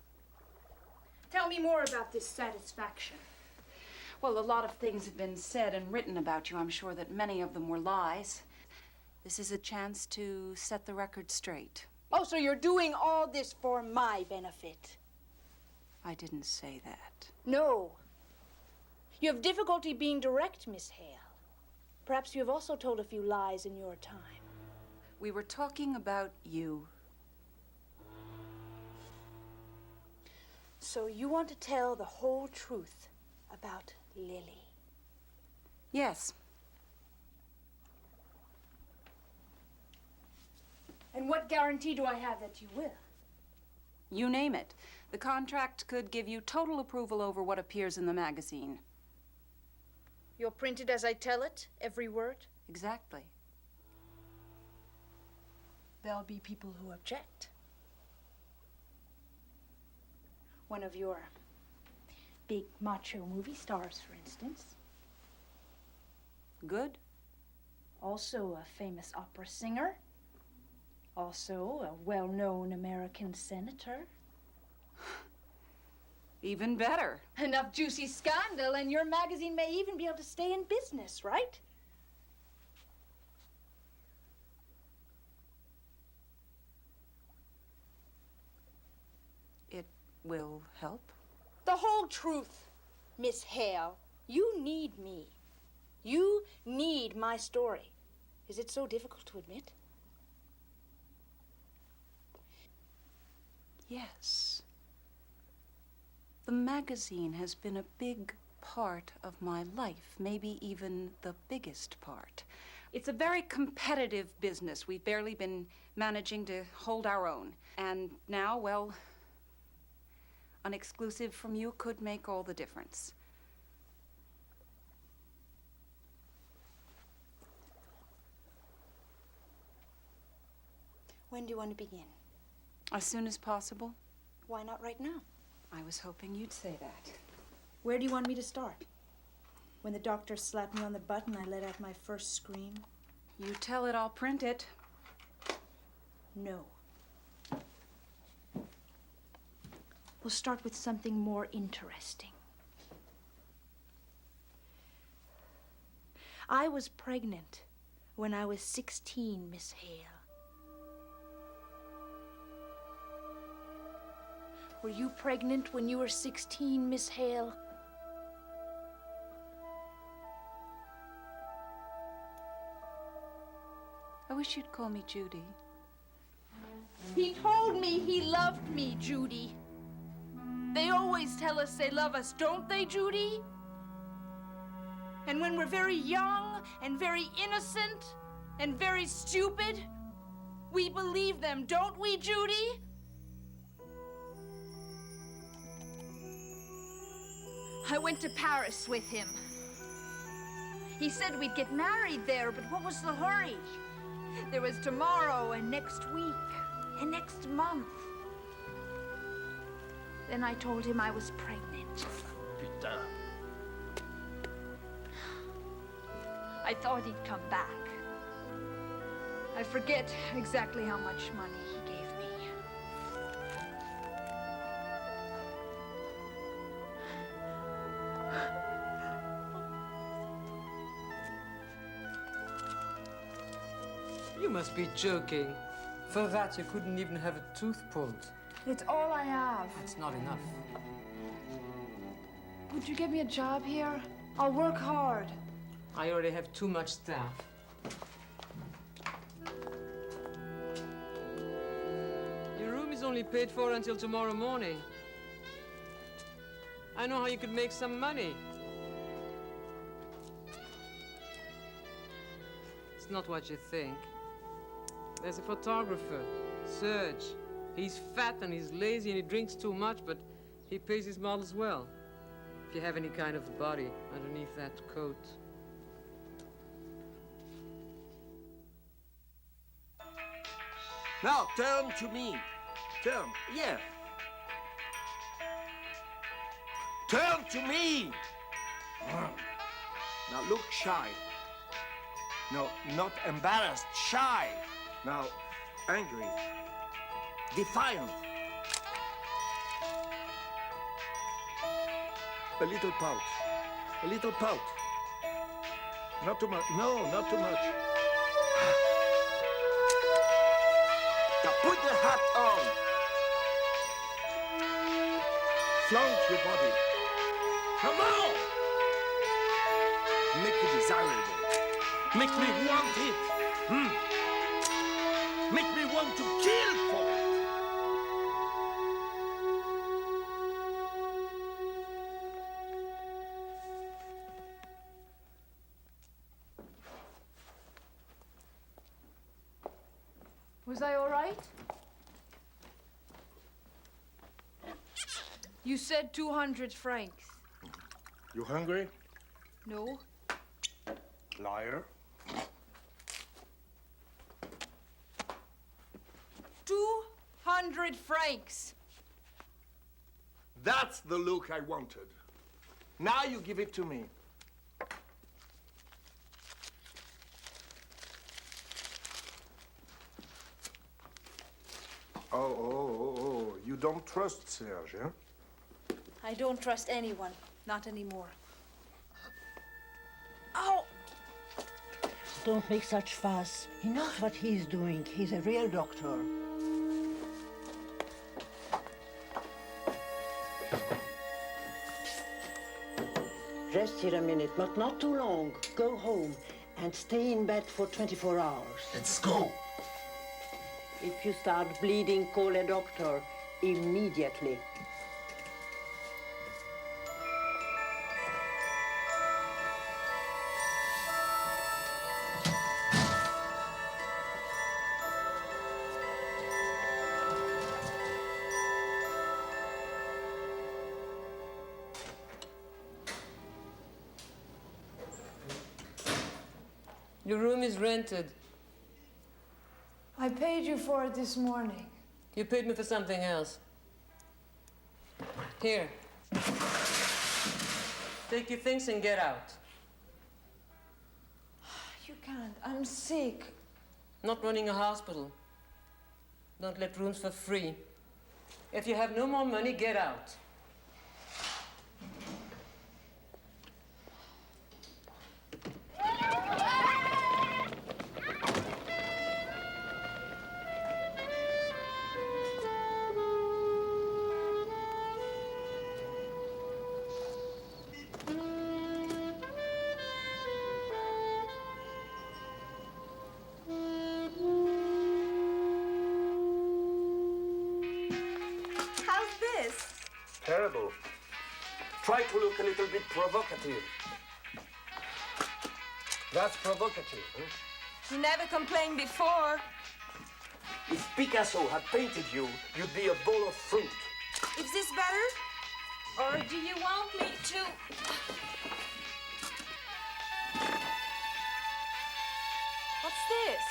Tell me more about this satisfaction. Well, a lot of things have been said and written about you. I'm sure that many of them were lies. This is a chance to set the record straight. Oh, so you're doing all this for my benefit? I didn't say that. No. You have difficulty being direct, Miss Hale. Perhaps you have also told a few lies in your time. We were talking about you. So you want to tell the whole truth about Lily? Yes. And what guarantee do I have that you will? You name it. The contract could give you total approval over what appears in the magazine. You'll print it as I tell it, every word? Exactly. There'll be people who object. One of your big macho movie stars, for instance. Good. Also a famous opera singer. Also a well-known American senator. Even better. Enough juicy scandal and your magazine may even be able to stay in business, right? It will help. The whole truth, Miss Hale. You need me. You need my story. Is it so difficult to admit? Yes. The magazine has been a big part of my life, maybe even the biggest part. It's a very competitive business. We've barely been managing to hold our own. And now, well, an exclusive from you could make all the difference. When do you want to begin? As soon as possible. Why not right now? I was hoping you'd say that. Where do you want me to start? When the doctor slapped me on the butt and I let out my first scream? You tell it, I'll print it. No. We'll start with something more interesting. I was pregnant when I was 16, Miss Hale. Were you pregnant when you were 16, Miss Hale? I wish you'd call me Judy. He told me he loved me, Judy. They always tell us they love us, don't they, Judy? And when we're very young and very innocent and very stupid, we believe them, don't we, Judy? I went to Paris with him. He said we'd get married there, but what was the hurry? There was tomorrow and next week and next month. Then I told him I was pregnant. Putain. I thought he'd come back. I forget exactly how much money he gave me. You must be joking. For that, you couldn't even have a tooth pulled. It's all I have. That's not enough. Would you give me a job here? I'll work hard. I already have too much staff. Your room is only paid for until tomorrow morning. I know how you could make some money. It's not what you think. There's a photographer, Serge. He's fat and he's lazy and he drinks too much, but he pays his models well. If you have any kind of body underneath that coat. Now, turn to me. Turn, yeah. Turn to me! Now look shy. No, not embarrassed, shy. Now, angry. Defiant. A little pout. A little pout. Not too much. No, not too much. Now put the hat on. Flaunt your body. Come on! Make it desirable. Make me want it. Make me want to kill for it. Was I all right? You said 200 francs. You hungry? No. Liar. 200 francs. That's the look I wanted. Now you give it to me. Oh, you don't trust Serge, huh? I don't trust anyone. Not anymore. Ow! Don't make such fuss. He knows what he's doing. He's a real doctor. Rest here a minute, but not too long. Go home and stay in bed for 24 hours. Let's go. If you start bleeding, call a doctor immediately. Your room is rented. I paid you for it this morning. You paid me for something else. Here. Take your things and get out. You can't. I'm sick. Not running a hospital. Don't let rooms for free. If you have no more money, get out. Terrible. Try to look a little bit provocative. That's provocative, huh? You never complained before. If Picasso had painted you, you'd be a bowl of fruit. Is this better? Or do you want me to... What's this?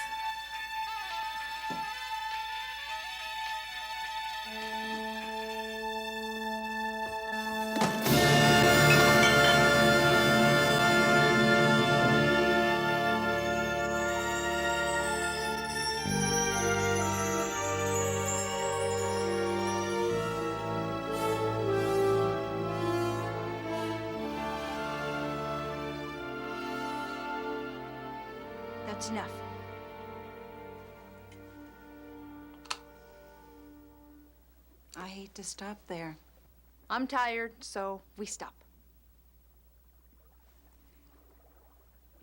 That's enough. I hate to stop there. I'm tired, so we stop.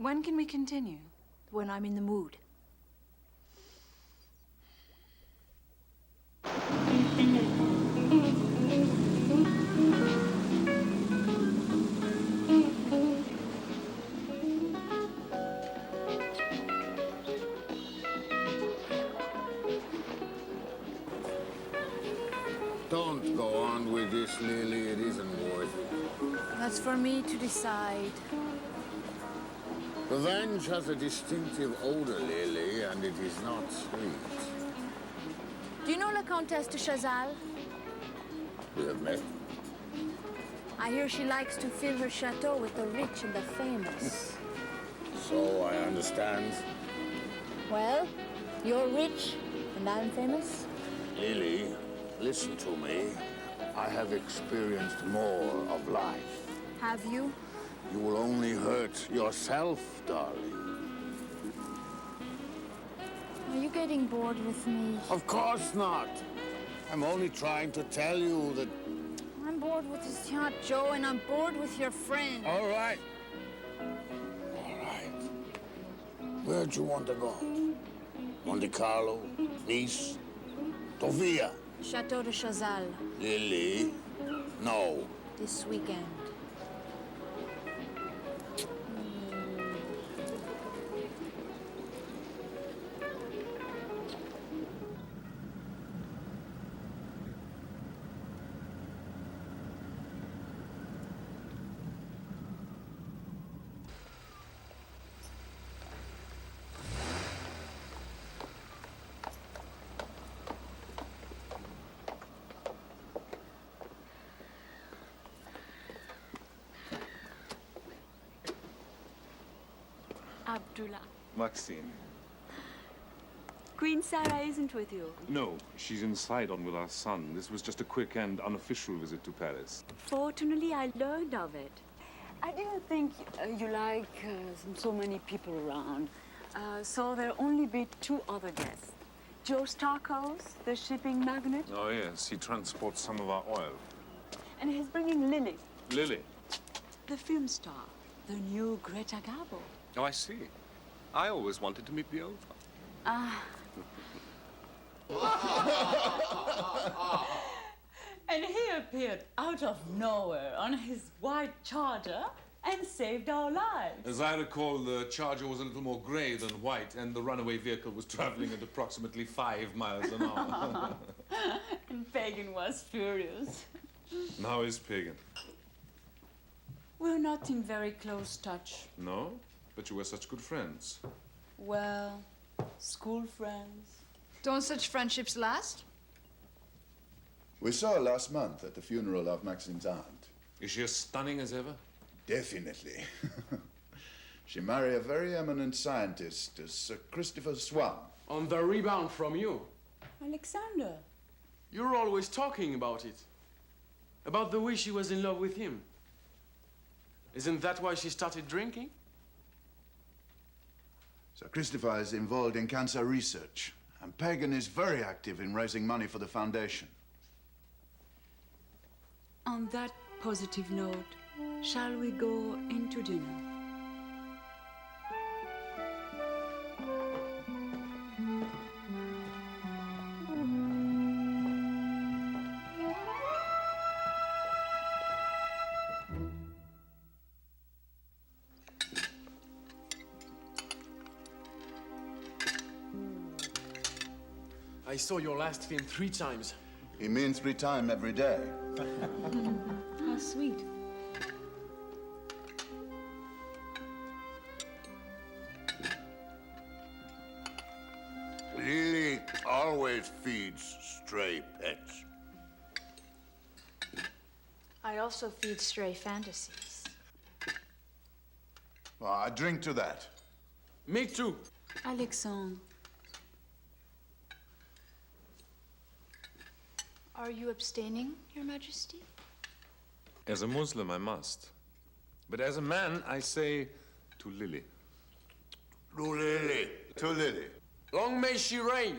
When can we continue? When I'm in the mood. Don't go on with this, Lily. It isn't worth it. That's for me to decide. Revenge has a distinctive odor, Lily, and it is not sweet. Do you know La Comtesse de Chazal? We have met. I hear she likes to fill her chateau with the rich and the famous. So I understand. Well, you're rich and I'm famous. Lily, listen to me. I have experienced more of life. Have you? You will only hurt yourself, darling. Are you getting bored with me? Of course not. I'm only trying to tell you that... I'm bored with this yacht, Joe, and I'm bored with your friend. All right. All right. Where do you want to go? Monte Carlo? Nice? Sofia? Chateau de Chazal. Lily? No. This weekend. Abdullah. Maxine. Queen Sarah isn't with you. No, she's inside on with our son. This was just a quick and unofficial visit to Paris. Fortunately, I learned of it. I didn't think you like so many people around. So there'll only be 2 other guests. Joe Starkos, the shipping magnate. Oh, yes, he transports some of our oil. And he's bringing Lily, Lily. the film star, the new Greta Garbo. Oh, I see. I always wanted to meet the old one. Ah. And he appeared out of nowhere on his white charger and saved our lives. As I recall, the Charger was a little more grey than white, and the runaway vehicle was traveling at approximately 5 miles an hour. And Pagan was furious. And how is Pagan? We're not in very close touch. No? But you were such good friends. Well, school friends. Don't such friendships last? We saw her last month at the funeral of Maxine's aunt. Is she as stunning as ever? Definitely. She married a very eminent scientist, Sir Christopher Swan. On the rebound from you. Alexander. You're always talking about it. About the way she was in love with him. Isn't that why she started drinking? Sir Christopher is involved in cancer research, and Pagan is very active in raising money for the foundation. On that positive note, shall we go into dinner? I saw your last film 3 times. He means 3 times every day. How sweet. Lily always feeds stray pets. I also feed stray fantasies. Well, I drink to that. Me too. Alexandre. Are you abstaining, Your Majesty? As a Muslim, I must. But as a man, I say to Lily. To Lily. To Lily. Long may she reign.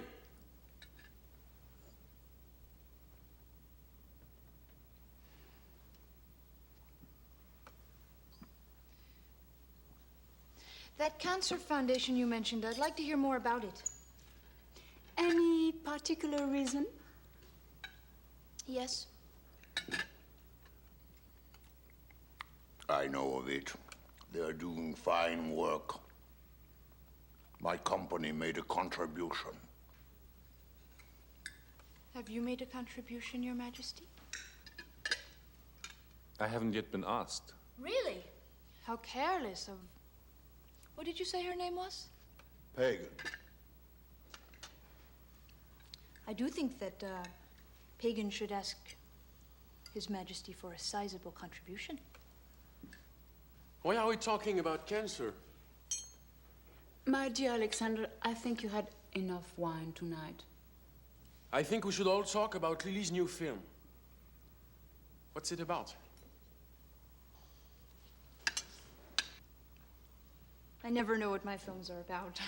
That cancer foundation you mentioned, I'd like to hear more about it. Any particular reason? Yes. I know of it. They're doing fine work. My company made a contribution. Have you made a contribution, Your Majesty? I haven't yet been asked. Really? How careless of... What did you say her name was? Pagan. I do think that Pagan should ask His Majesty for a sizable contribution. Why are we talking about cancer? My dear Alexander, I think you had enough wine tonight. I think we should all talk about Lily's new film. What's it about? I never know what my films are about.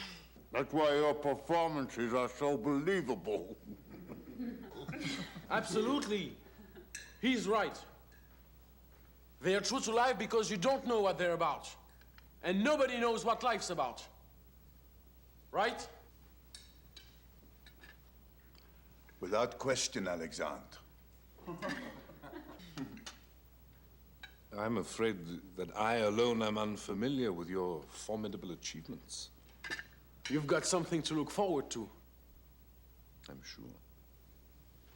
That's why your performances are so believable. Absolutely. He's right. They are true to life because you don't know what they're about. And nobody knows what life's about. Right? Without question, Alexandre. I'm afraid that I alone am unfamiliar with your formidable achievements. You've got something to look forward to. I'm sure.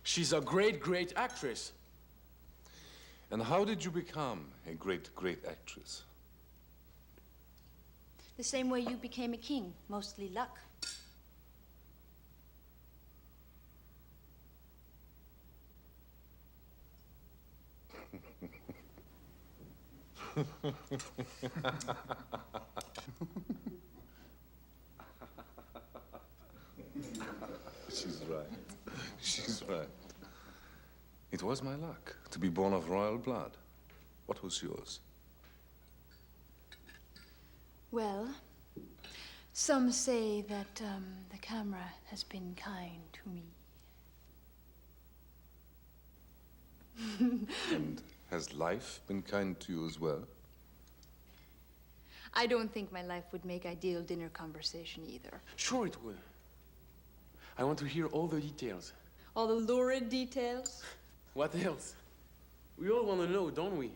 She's a great, great actress. And how did you become a great, great actress? The same way you became a king, mostly luck. She's right. She's right. It was my luck to be born of royal blood. What was yours? Well, some say that the camera has been kind to me. And has life been kind to you as well? I don't think my life would make ideal dinner conversation either. Sure it will. I want to hear all the details. All the lurid details? What else? We all want to know, don't we?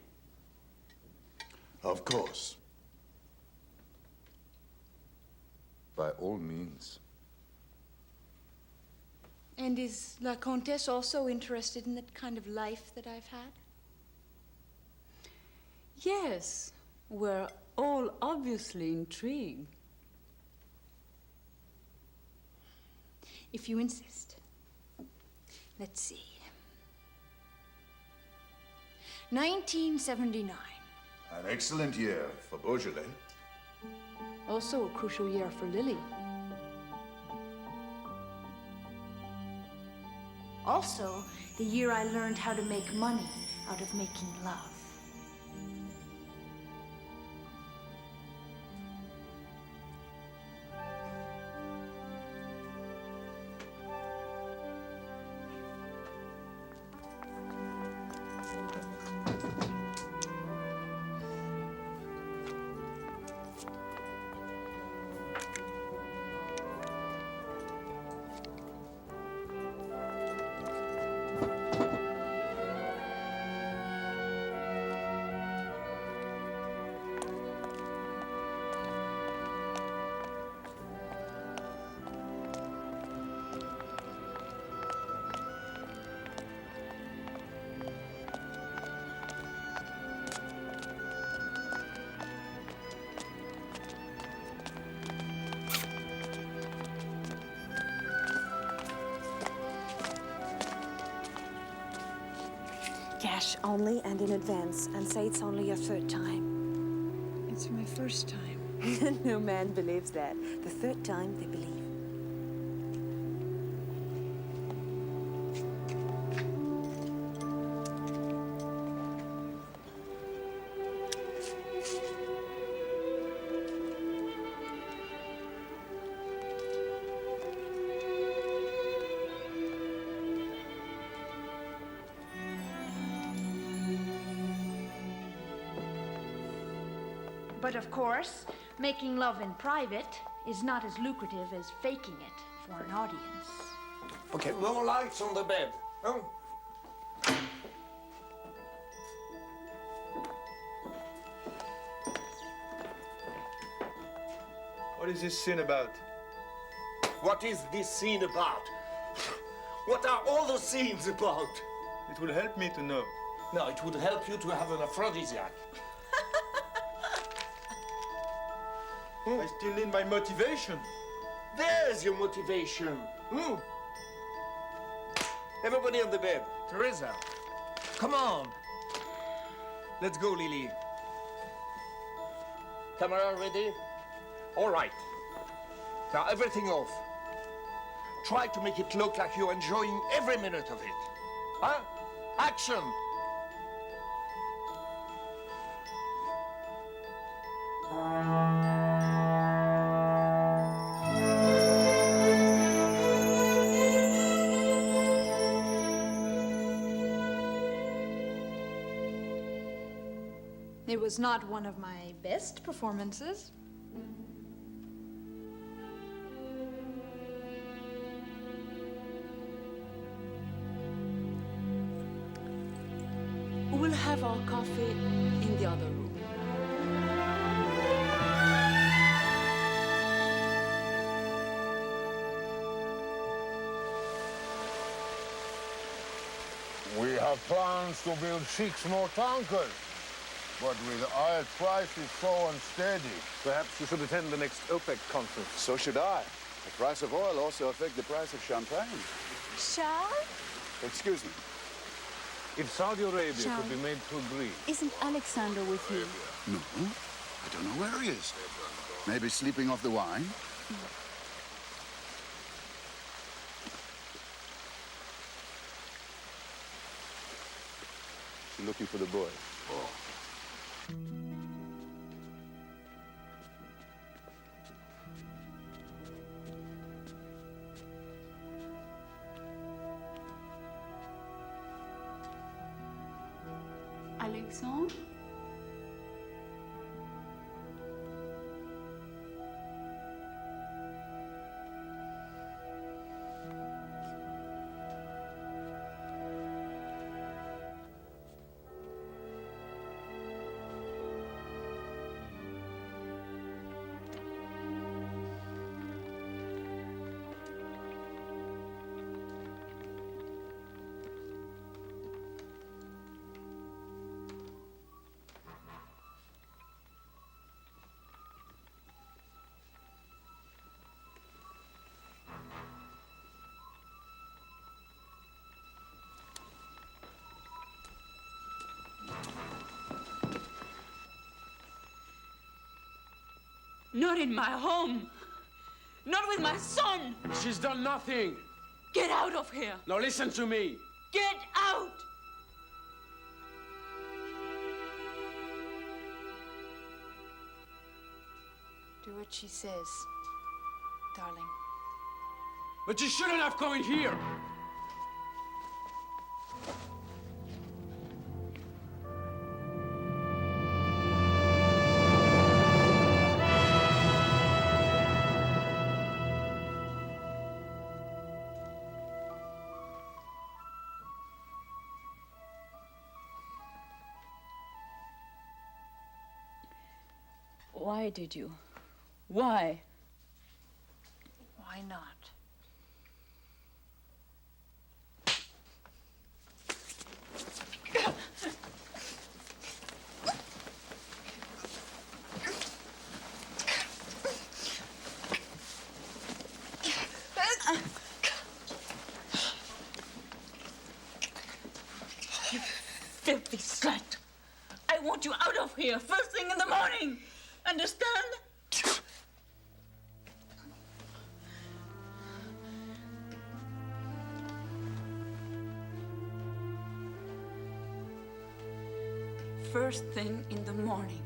Of course. By all means. And is La Comtesse also interested in that kind of life that I've had? Yes, we're all obviously intrigued. If you insist. Let's see. 1979. An excellent year for Beaujolais. Also a crucial year for Lily. Also, the year I learned how to make money out of making love. Cash only and in advance, and say it's only your third time. It's my first time. No man believes that. The third time they believe. But of course, making love in private is not as lucrative as faking it for an audience. Okay, no lights on the bed. Oh. What is this scene about? What is this scene about? What are all the scenes about? It will help me to know. No, it would help you to have an aphrodisiac. I still need my motivation. There's your motivation. Everybody on the bed. Teresa, come on. Let's go, Lily. Camera ready? All right. Now, everything off. Try to make it look like you're enjoying every minute of it. Huh? Action! It was not one of my best performances. We'll have our coffee in the other room. We have plans to build 6 more tankers. But with oil prices so unsteady. Perhaps you should attend the next OPEC conference. So should I. The price of oil also affects the price of champagne. Charles? Excuse me. If Saudi Arabia Charles, could be made to agree. Isn't Alexander with you? No, I don't know where he is. Maybe sleeping off the wine? You're looking for the boy. Oh. Alexandre? Not in my home. Not with my son. She's done nothing. Get out of here. Now listen to me. Get out. Do what she says, darling. But you shouldn't have come in here. Why did you? Why? Why not? You filthy slut! I want you out of here first thing in the morning! Understand? First thing in the morning.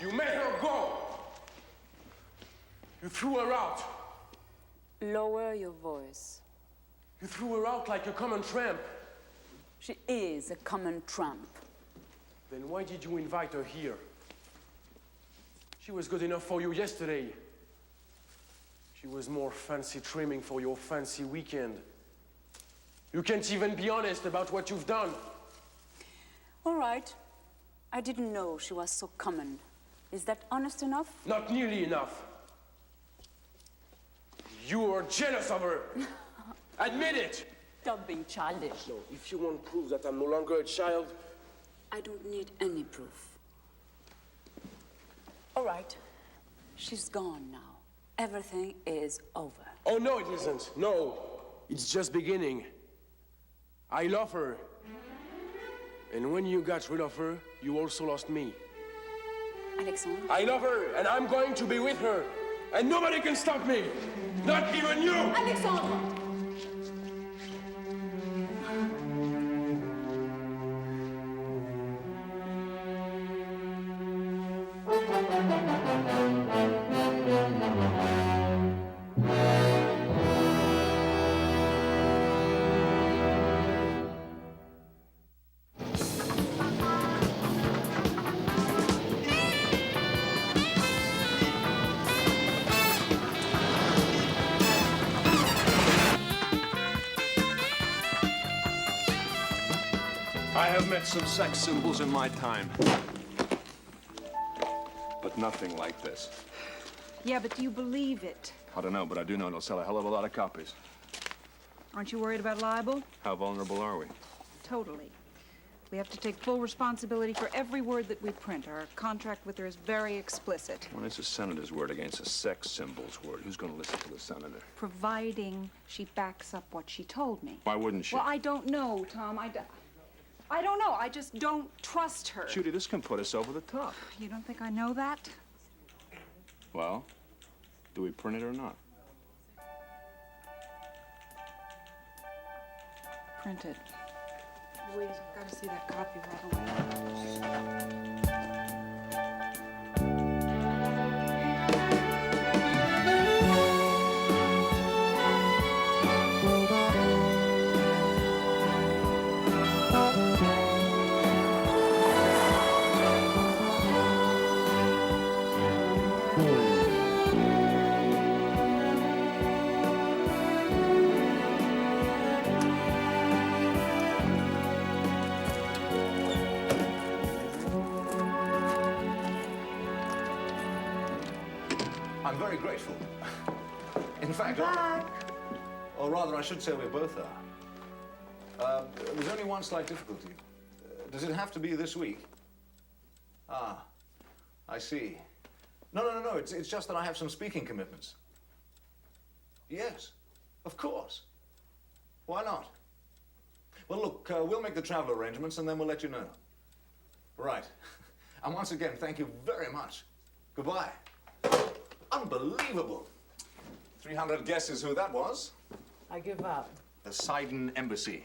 You made her go. You threw her out. Lower your voice. You threw her out like a common tramp. She is a common tramp. Then why did you invite her here? She was good enough for you yesterday. She was more fancy trimming for your fancy weekend. You can't even be honest about what you've done. All right. I didn't know she was so common. Is that honest enough? Not nearly enough. You are jealous of her. Admit it. Stop being childish. No, if you want proof that I'm no longer a child... I don't need any proof. All right. She's gone now. Everything is over. Oh, no, it isn't. No. It's just beginning. I love her. And when you got rid of her, you also lost me. Alexandre? I love her, and I'm going to be with her. And nobody can stop me. Not even you! Alexandre! I have met some sex symbols in my time. But nothing like this. Yeah, but do you believe it? I don't know, but I do know it'll sell a hell of a lot of copies. Aren't you worried about libel? How vulnerable are we? Totally. We have to take full responsibility for every word that we print. Our contract with her is very explicit. When it's a senator's word against a sex symbol's word, who's going to listen to the senator? Providing she backs up what she told me. Why wouldn't she? Well, I don't know, Tom. I don't know. I just don't trust her. Judy, this can put us over the top. You don't think I know that? Well, do we print it or not? Print it. Louise, I've got to see that copy right away. I'm very grateful. In fact, or rather, I should say we both are. There's only one slight difficulty. Does it have to be this week? Ah, I see. No. It's just that I have some speaking commitments. Yes, of course. Why not? Well, look, we'll make the travel arrangements and then we'll let you know. Right. And once again, thank you very much. Goodbye. Unbelievable. 300 guesses who that was. I give up. The Sidon Embassy.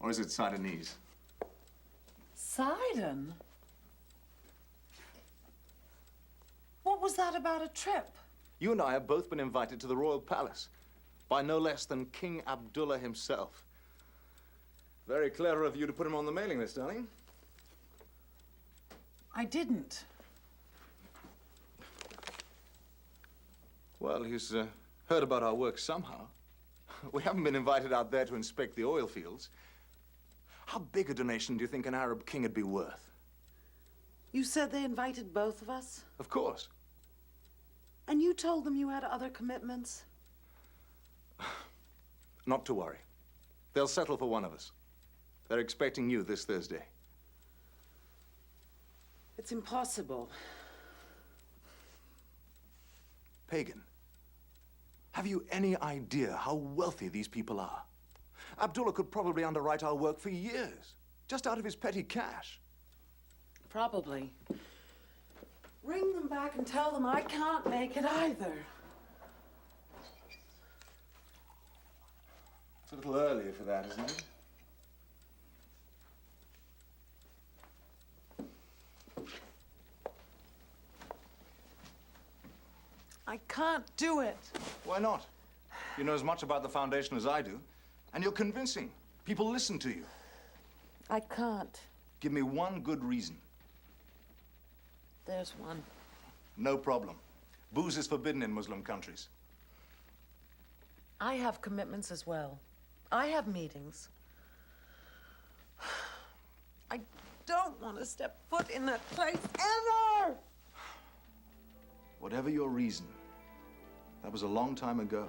Or is it Sidonese? Sidon? What was that about a trip? You and I have both been invited to the Royal Palace by no less than King Abdullah himself. Very clever of you to put him on the mailing list, darling. I didn't. Well, he's heard about our work somehow. We haven't been invited out there to inspect the oil fields. How big a donation do you think an Arab king would be worth? You said they invited both of us? Of course. And you told them you had other commitments? Not to worry. They'll settle for one of us. They're expecting you this Thursday. It's impossible. Pagan, have you any idea how wealthy these people are? Abdullah could probably underwrite our work for years, just out of his petty cash. Probably. Ring them back and tell them I can't make it either. It's a little early for that, isn't it? I can't do it. Why not? You know as much about the foundation as I do, and you're convincing. People listen to you. I can't. Give me one good reason. There's one. No problem. Booze is forbidden in Muslim countries. I have commitments as well. I have meetings. I don't want to step foot in that place ever! Whatever your reason, that was a long time ago.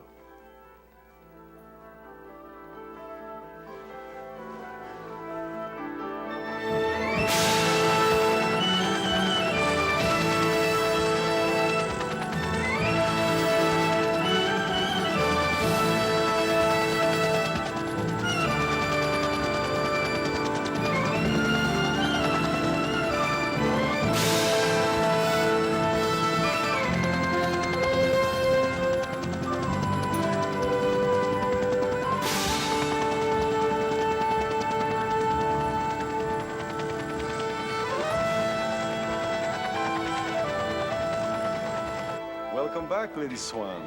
Welcome back, Lady Swan.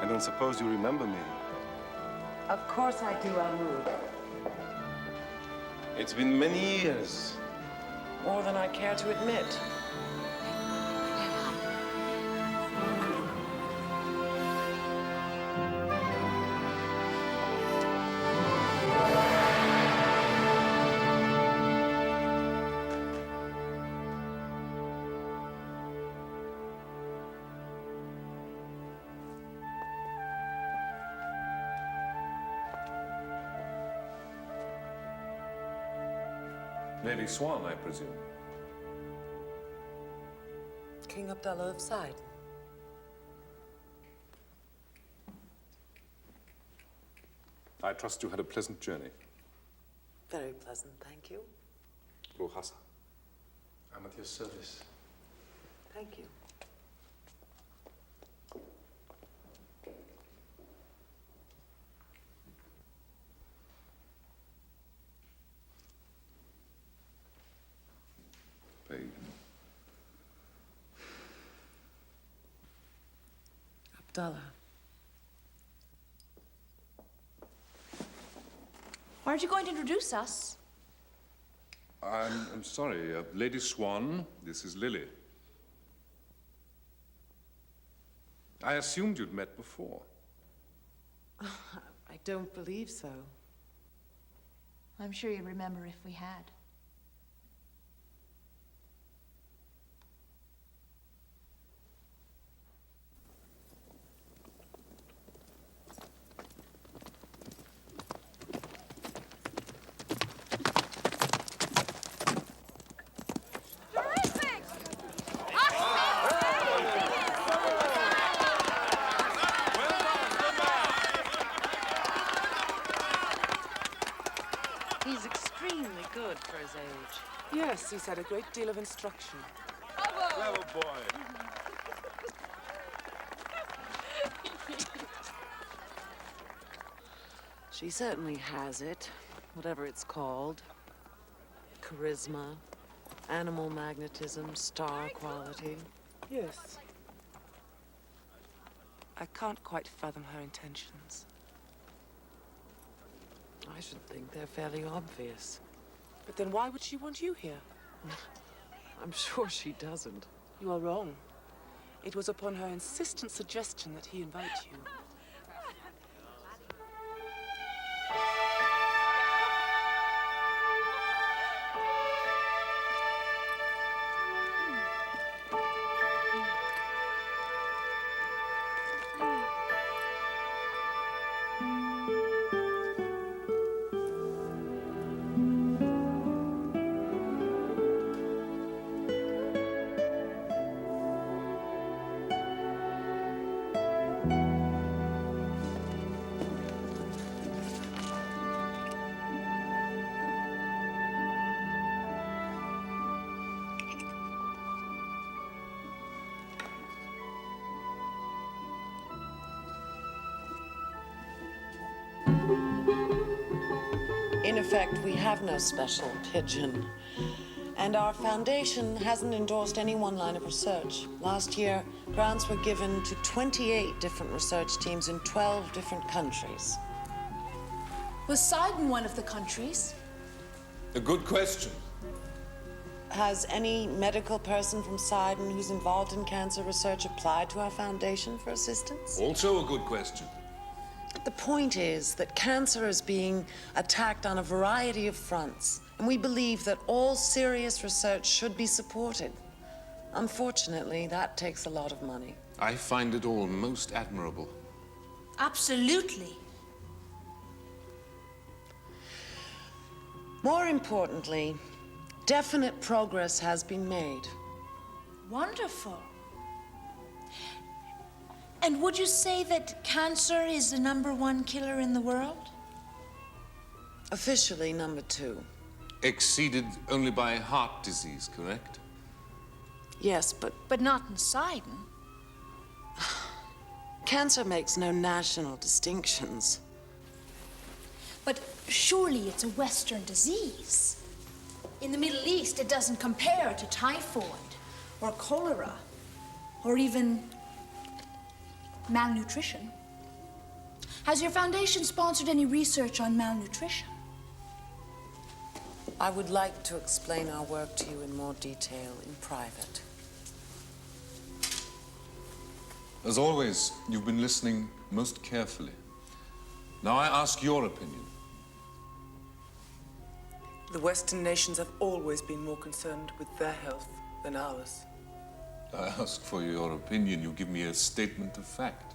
I don't suppose you remember me. Of course I do, Amour. It's been many years. More than I care to admit. Lady Swan, I presume. King Abdullah of Side. I trust you had a pleasant journey. Very pleasant, thank you. Ruhasa. I'm at your service. Thank you. Pagan. Abdullah. Aren't you going to introduce us? I'm sorry. Lady Swan, this is Lily. I assumed you'd met before. I don't believe so. I'm sure you'd remember if we had. He's extremely good for his age. Yes, he's had a great deal of instruction. Clever boy. She certainly has it, whatever it's called. Charisma, animal magnetism, star quality. Yes. I can't quite fathom her intentions. I should think they're fairly obvious. But then why would she want you here? I'm sure she doesn't. You are wrong. It was upon her insistent suggestion that he invite you. In effect, we have no special pigeon. And our foundation hasn't endorsed any one line of research. Last year, grants were given to 28 different research teams in 12 different countries. Was Sidon one of the countries? A good question. Has any medical person from Sidon who's involved in cancer research applied to our foundation for assistance? Also a good question. The point is that cancer is being attacked on a variety of fronts, and we believe that all serious research should be supported. Unfortunately, that takes a lot of money. I find it all most admirable. Absolutely. More importantly, definite progress has been made. Wonderful. And would you say that cancer is the #1 killer in the world? Officially, #2. Exceeded only by heart disease, correct? Yes, but not in Sidon. Cancer makes no national distinctions. But surely it's a Western disease. In the Middle East, it doesn't compare to typhoid or cholera or even malnutrition. Has your foundation sponsored any research on malnutrition? I would like to explain our work to you in more detail in private. As always, you've been listening most carefully. Now I ask your opinion. The Western nations have always been more concerned with their health than ours. I ask for your opinion. You give me a statement of fact.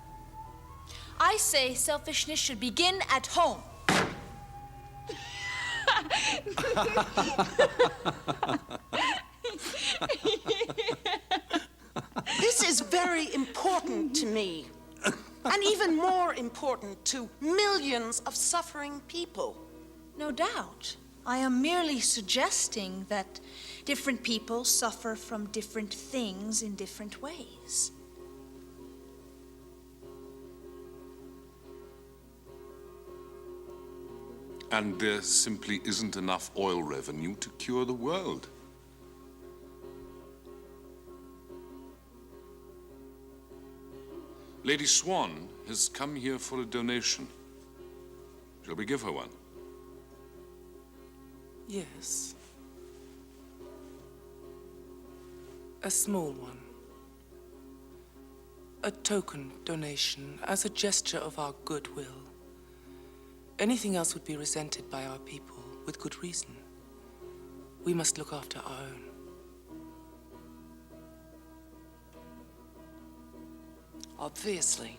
I say selfishness should begin at home. This is very important to me, and even more important to millions of suffering people. No doubt. I am merely suggesting that different people suffer from different things in different ways. And there simply isn't enough oil revenue to cure the world. Lady Swan has come here for a donation. Shall we give her one? Yes. A small one. A token donation as a gesture of our goodwill. Anything else would be resented by our people, with good reason. We must look after our own. Obviously.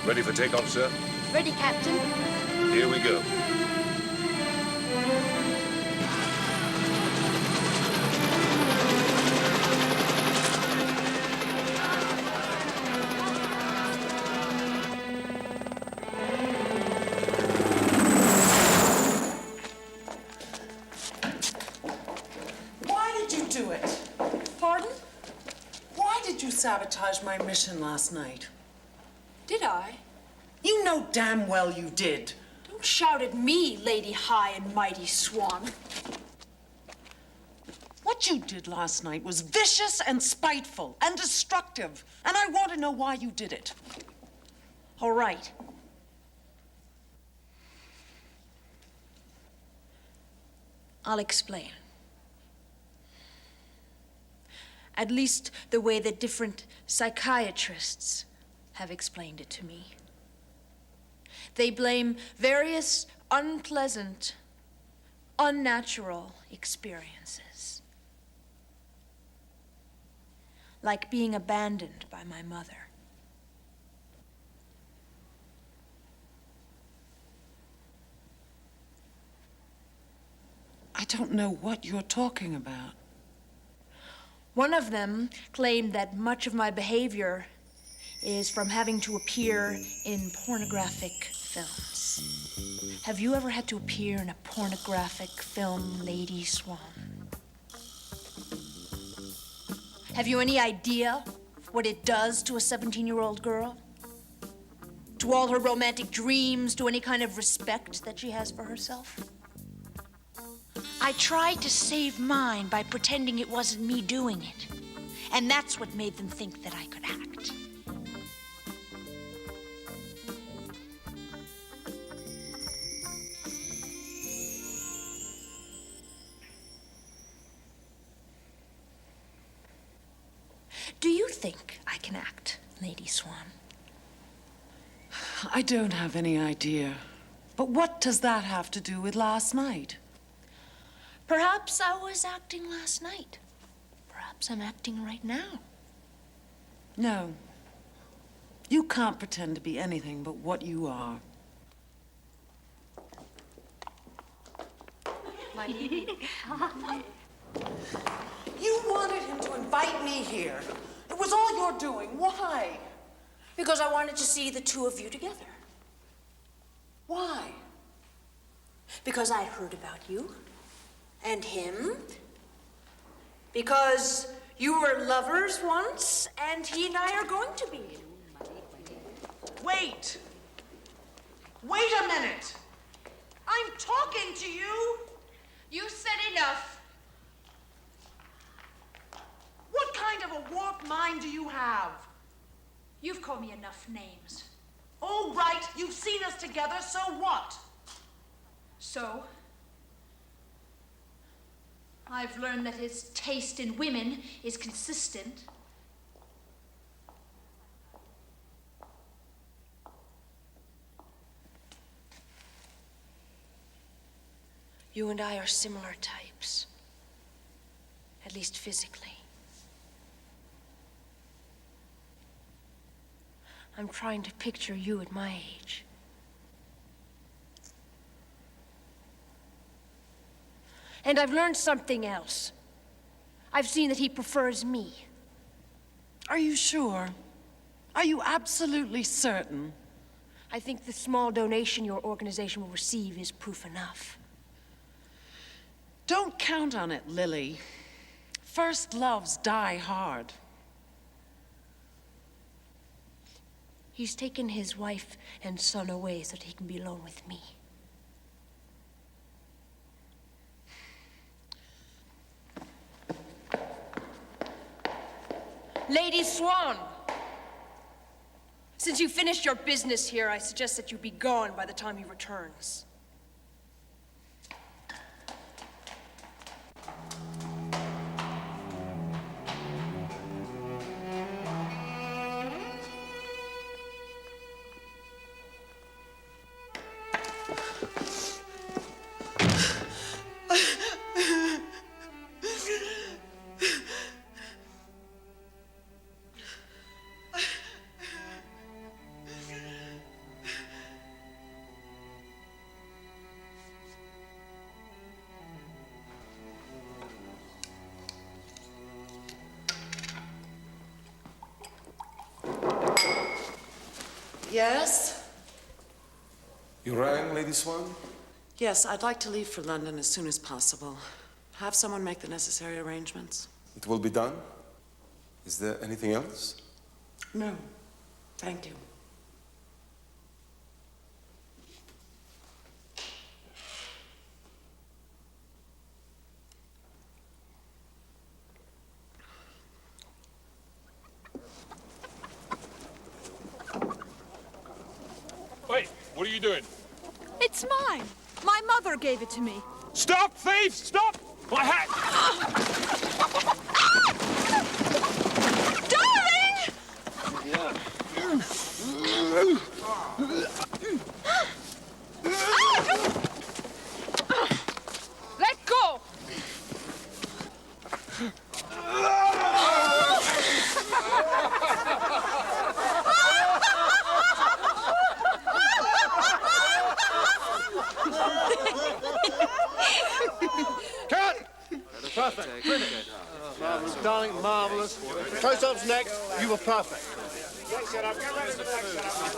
Ready for takeoff, sir? Ready, Captain. Here we go. Why did you do it? Pardon? Why did you sabotage my mission last night? Did I? You know damn well you did. Don't shout at me, Lady High and Mighty Swan. What you did last night was vicious and spiteful and destructive, and I want to know why you did it. All right. I'll explain. At least the way that different psychiatrists have explained it to me. They blame various unpleasant, unnatural experiences. Like being abandoned by my mother. I don't know what you're talking about. One of them claimed that much of my behavior is from having to appear in pornographic films. Have you ever had to appear in a pornographic film, Lady Swan? Have you any idea what it does to a 17-year-old girl? To all her romantic dreams, to any kind of respect that she has for herself? I tried to save mine by pretending it wasn't me doing it. And that's what made them think that I could act. Do you think I can act, Lady Swan? I don't have any idea. But what does that have to do with last night? Perhaps I was acting last night. Perhaps I'm acting right now. No. You can't pretend to be anything but what you are. You wanted him to invite me here. It was all your doing. Why? Because I wanted to see the two of you together. Why? Because I heard about you and him. Because you were lovers once, and he and I are going to be. Wait! Wait a minute! I'm talking to you! You said enough. What kind of a warped mind do you have? You've called me enough names. Oh, right, you've seen us together, so what? So? I've learned that his taste in women is consistent. You and I are similar types, at least physically. I'm trying to picture you at my age. And I've learned something else. I've seen that he prefers me. Are you sure? Are you absolutely certain? I think the small donation your organization will receive is proof enough. Don't count on it, Lily. First loves die hard. He's taken his wife and son away so that he can be alone with me. Lady Swan! Since you finished your business here, I suggest that you be gone by the time he returns. Yes? You rang, Lady Swan? Yes, I'd like to leave for London as soon as possible. Have someone make the necessary arrangements. It will be done. Is there anything else? No, thank you. Wait, what are you doing? It's mine. My mother gave it to me. Stop, thieves! Stop! My hat! Let go! Cut! Perfect. Marvelous, darling, marvelous. Close-ups next. You were perfect.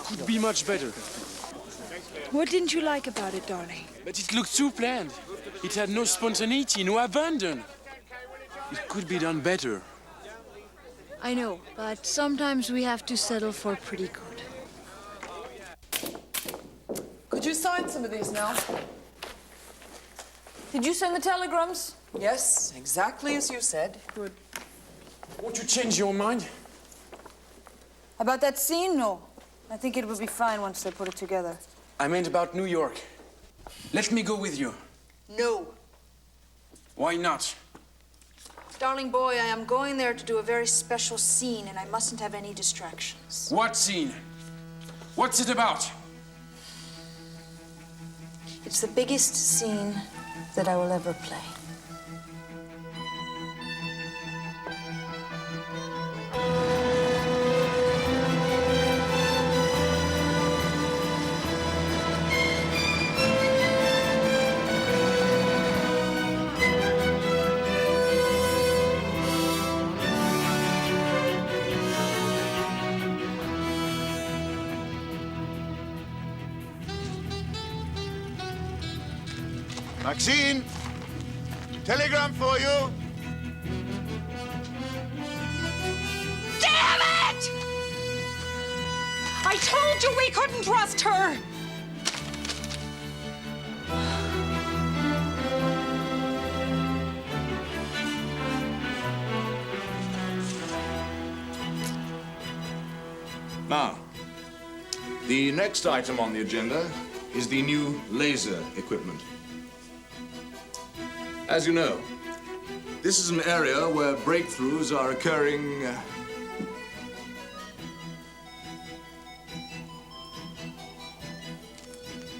Could be much better. What didn't you like about it, darling? But it looked too planned. It had no spontaneity, no abandon. It could be done better. I know, but sometimes we have to settle for pretty good. Could you sign some of these now? Did you send the telegrams? Yes, exactly as you said. Good. Won't you change your mind? About that scene? No. I think it will be fine once they put it together. I meant about New York. Let me go with you. No. Why not? Darling boy, I am going there to do a very special scene, and I mustn't have any distractions. What scene? What's it about? It's the biggest scene that I will ever play. Maxine, telegram for you. Damn it! I told you we couldn't trust her! Now, the next item on the agenda is the new laser equipment. As you know, this is an area where breakthroughs are occurring.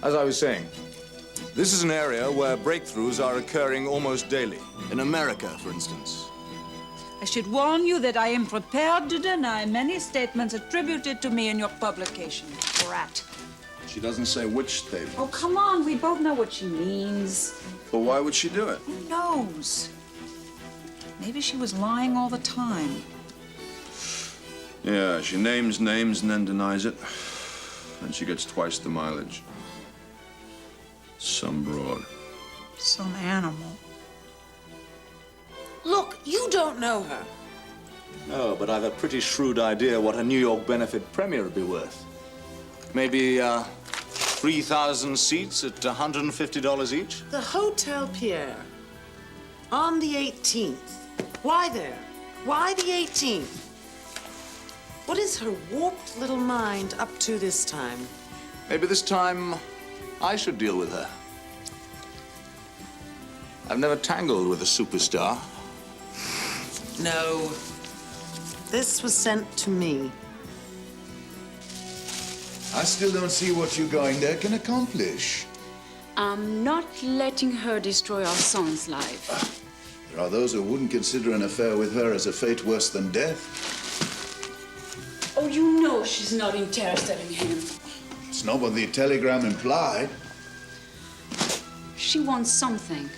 As I was saying, this is an area where breakthroughs are occurring almost daily. In America, for instance. I should warn you that I am prepared to deny many statements attributed to me in your publication, brat. She doesn't say which statement. Oh, come on, we both know what she means. But why would she do it? Who knows? Maybe she was lying all the time. Yeah, she names names and then denies it. And she gets twice the mileage. Some broad. Some animal. Look, you don't know her. No, but I've a pretty shrewd idea what a New York benefit premiere would be worth. Maybe 3,000 seats at $150 each? The Hotel Pierre. On the 18th. Why there? Why the 18th? What is her warped little mind up to this time? Maybe this time I should deal with her. I've never tangled with a superstar. No. This was sent to me. I still don't see what you going there can accomplish. I'm not letting her destroy our son's life. There are those who wouldn't consider an affair with her as a fate worse than death. Oh, you know she's not interested in him. It's not what the telegram implied. She wants something.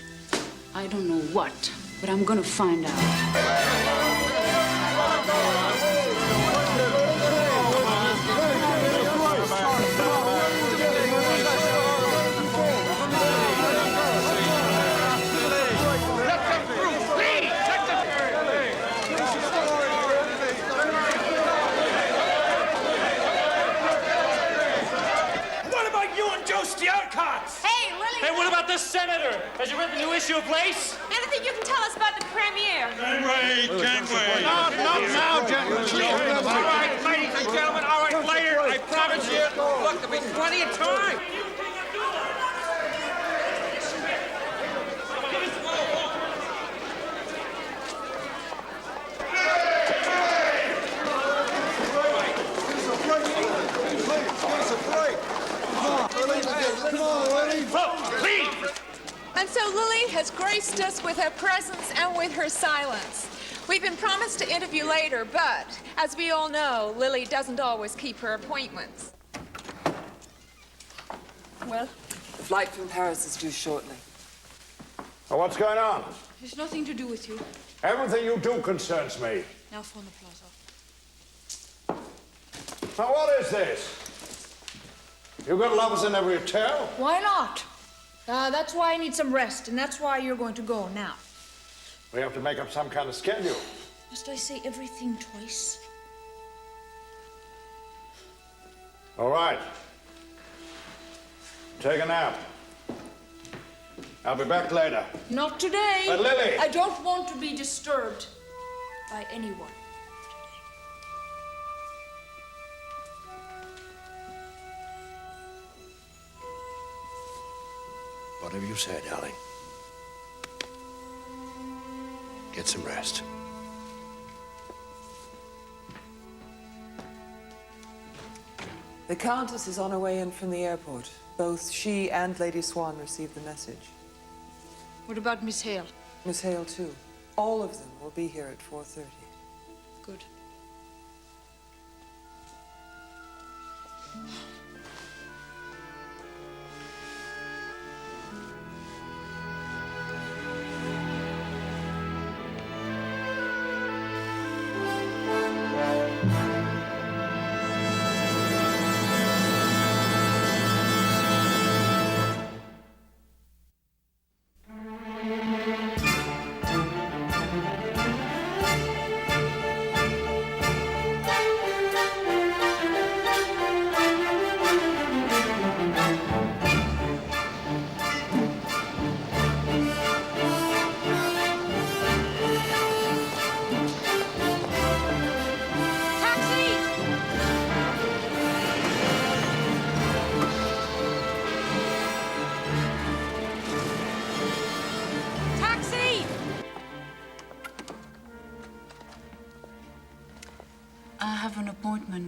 I don't know what, but I'm gonna find out. Hey, what about the senator? Has you read the new issue of Lace? Anything you can tell us about the premiere? Can't wait, can't wait. Not now, gentlemen. All right, ladies and gentlemen, all right, later, I promise you. Look, there'll be plenty of time. And so Lily has graced us with her presence and with her silence. We've been promised to interview later, but as we all know, Lily doesn't always keep her appointments. Well? The flight from Paris is due shortly. Well, what's going on? It's nothing to do with you. Everything you do concerns me. Now from the plaza. Now, what is this? You got lovers in every hotel? Why not? That's why I need some rest, and that's why you're going to go now. We have to make up some kind of schedule. Must I say everything twice? All right. Take a nap. I'll be back later. Not today. But Lily! I don't want to be disturbed by anyone. Whatever you say, darling. Get some rest. The Countess is on her way in from the airport. Both she and Lady Swan received the message. What about Miss Hale? Miss Hale, too. All of them will be here at 4:30. Good.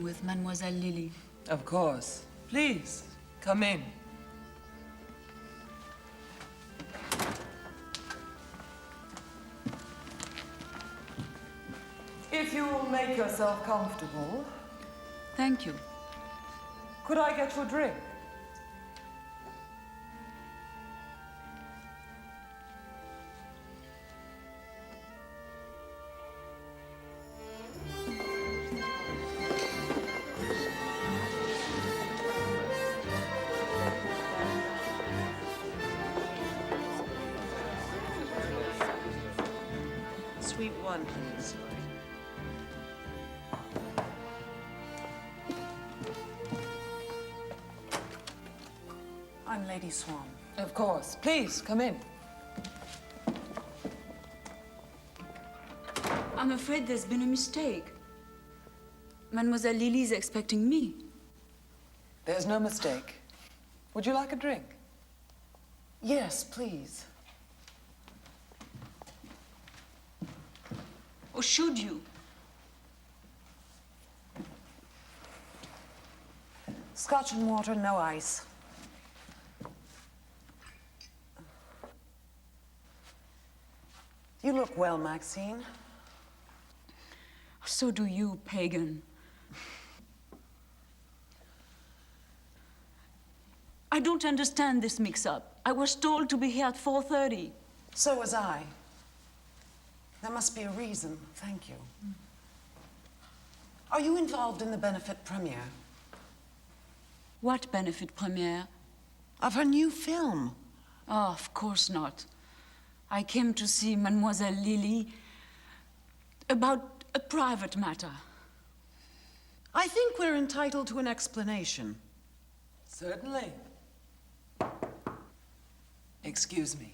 With Mademoiselle Lily. Of course. Please, come in. If you will make yourself comfortable. Thank you. Could I get you a drink? Sweet one, please. I'm Lady Swan. Of course. Please, come in. I'm afraid there's been a mistake. Mademoiselle Lily's expecting me. There's no mistake. Would you like a drink? Yes, please. Or should you? Scotch and water, no ice. You look well, Maxine. So do you, pagan. I don't understand this mix-up. I was told to be here at 4:30. So was I. There must be a reason. Thank you. Are you involved in the benefit premiere? What benefit premiere? Of her new film. Oh, of course not. I came to see Mademoiselle Lily about a private matter. I think we're entitled to an explanation. Certainly. Excuse me.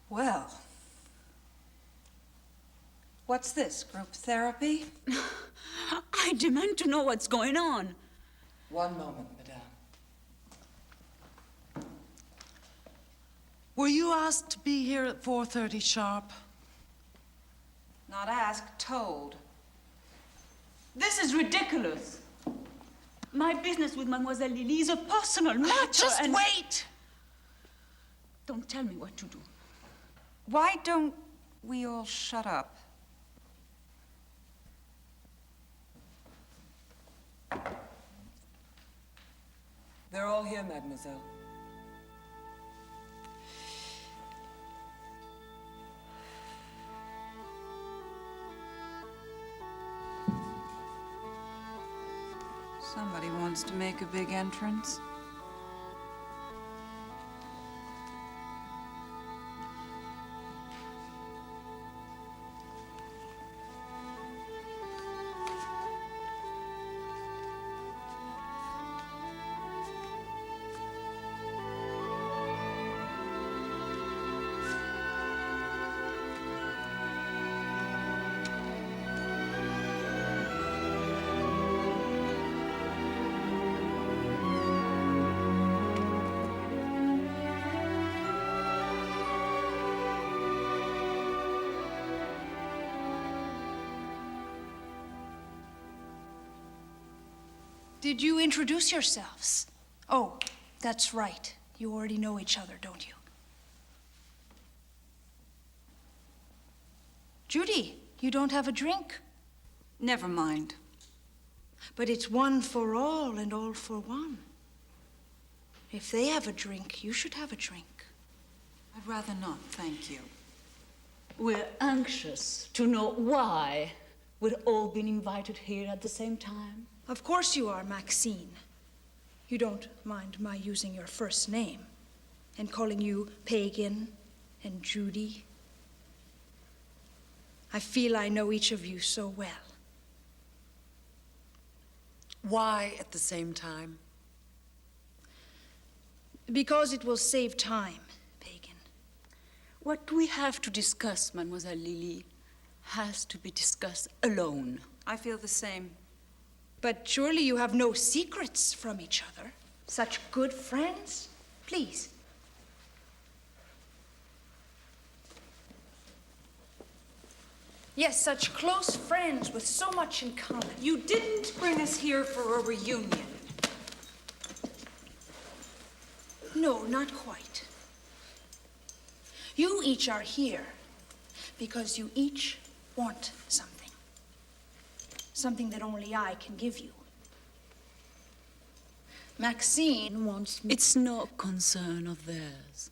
Well, what's this, group therapy? I demand to know what's going on. One moment, madame. Were you asked to be here at 4:30 sharp? Not asked, told. This is ridiculous. My business with Mademoiselle Lily is a personal matter. Just wait! Don't tell me what to do. Why don't we all shut up? They're all here, mademoiselle. Somebody wants to make a big entrance. Did you introduce yourselves? Oh, that's right. You already know each other, don't you? Judy, you don't have a drink. Never mind. But it's one for all and all for one. If they have a drink, you should have a drink. I'd rather not, thank you. We're anxious to know why we've all been invited here at the same time. Of course you are, Maxine. You don't mind my using your first name and calling you Pagan and Judy. I feel I know each of you so well. Why at the same time? Because it will save time, Pagan. What we have to discuss, Mademoiselle Lily, has to be discussed alone. I feel the same. But surely you have no secrets from each other. Such good friends. Please. Yes, such close friends with so much in common. You didn't bring us here for a reunion. No, not quite. You each are here because you each want something. Something that only I can give you. Maxine wants me. It's no concern of theirs.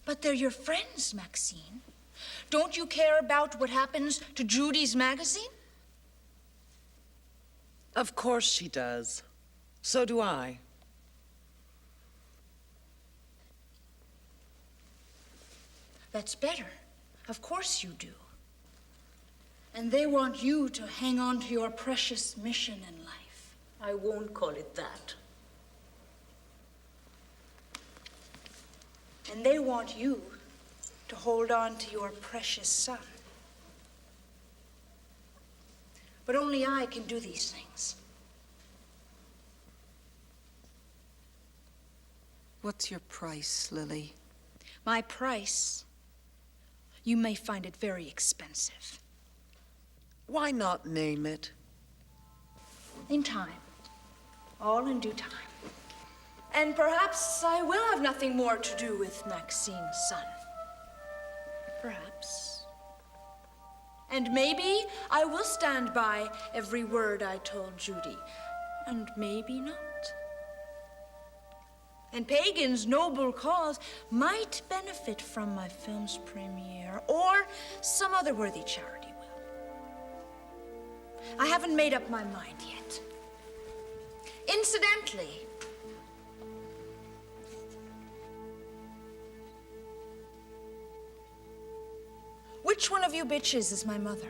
But they're your friends, Maxine. Don't you care about what happens to Judy's magazine? Of course she does. So do I. That's better. Of course you do. And they want you to hang on to your precious mission in life. I won't call it that. And they want you to hold on to your precious son. But only I can do these things. What's your price, Lily? My price? You may find it very expensive. Why not name it? In time. All in due time. And perhaps I will have nothing more to do with Maxine's son. Perhaps. And maybe I will stand by every word I told Judy. And maybe not. And Pagan's noble cause might benefit from my film's premiere, or some other worthy charity will. I haven't made up my mind yet. Incidentally, which one of you bitches is my mother?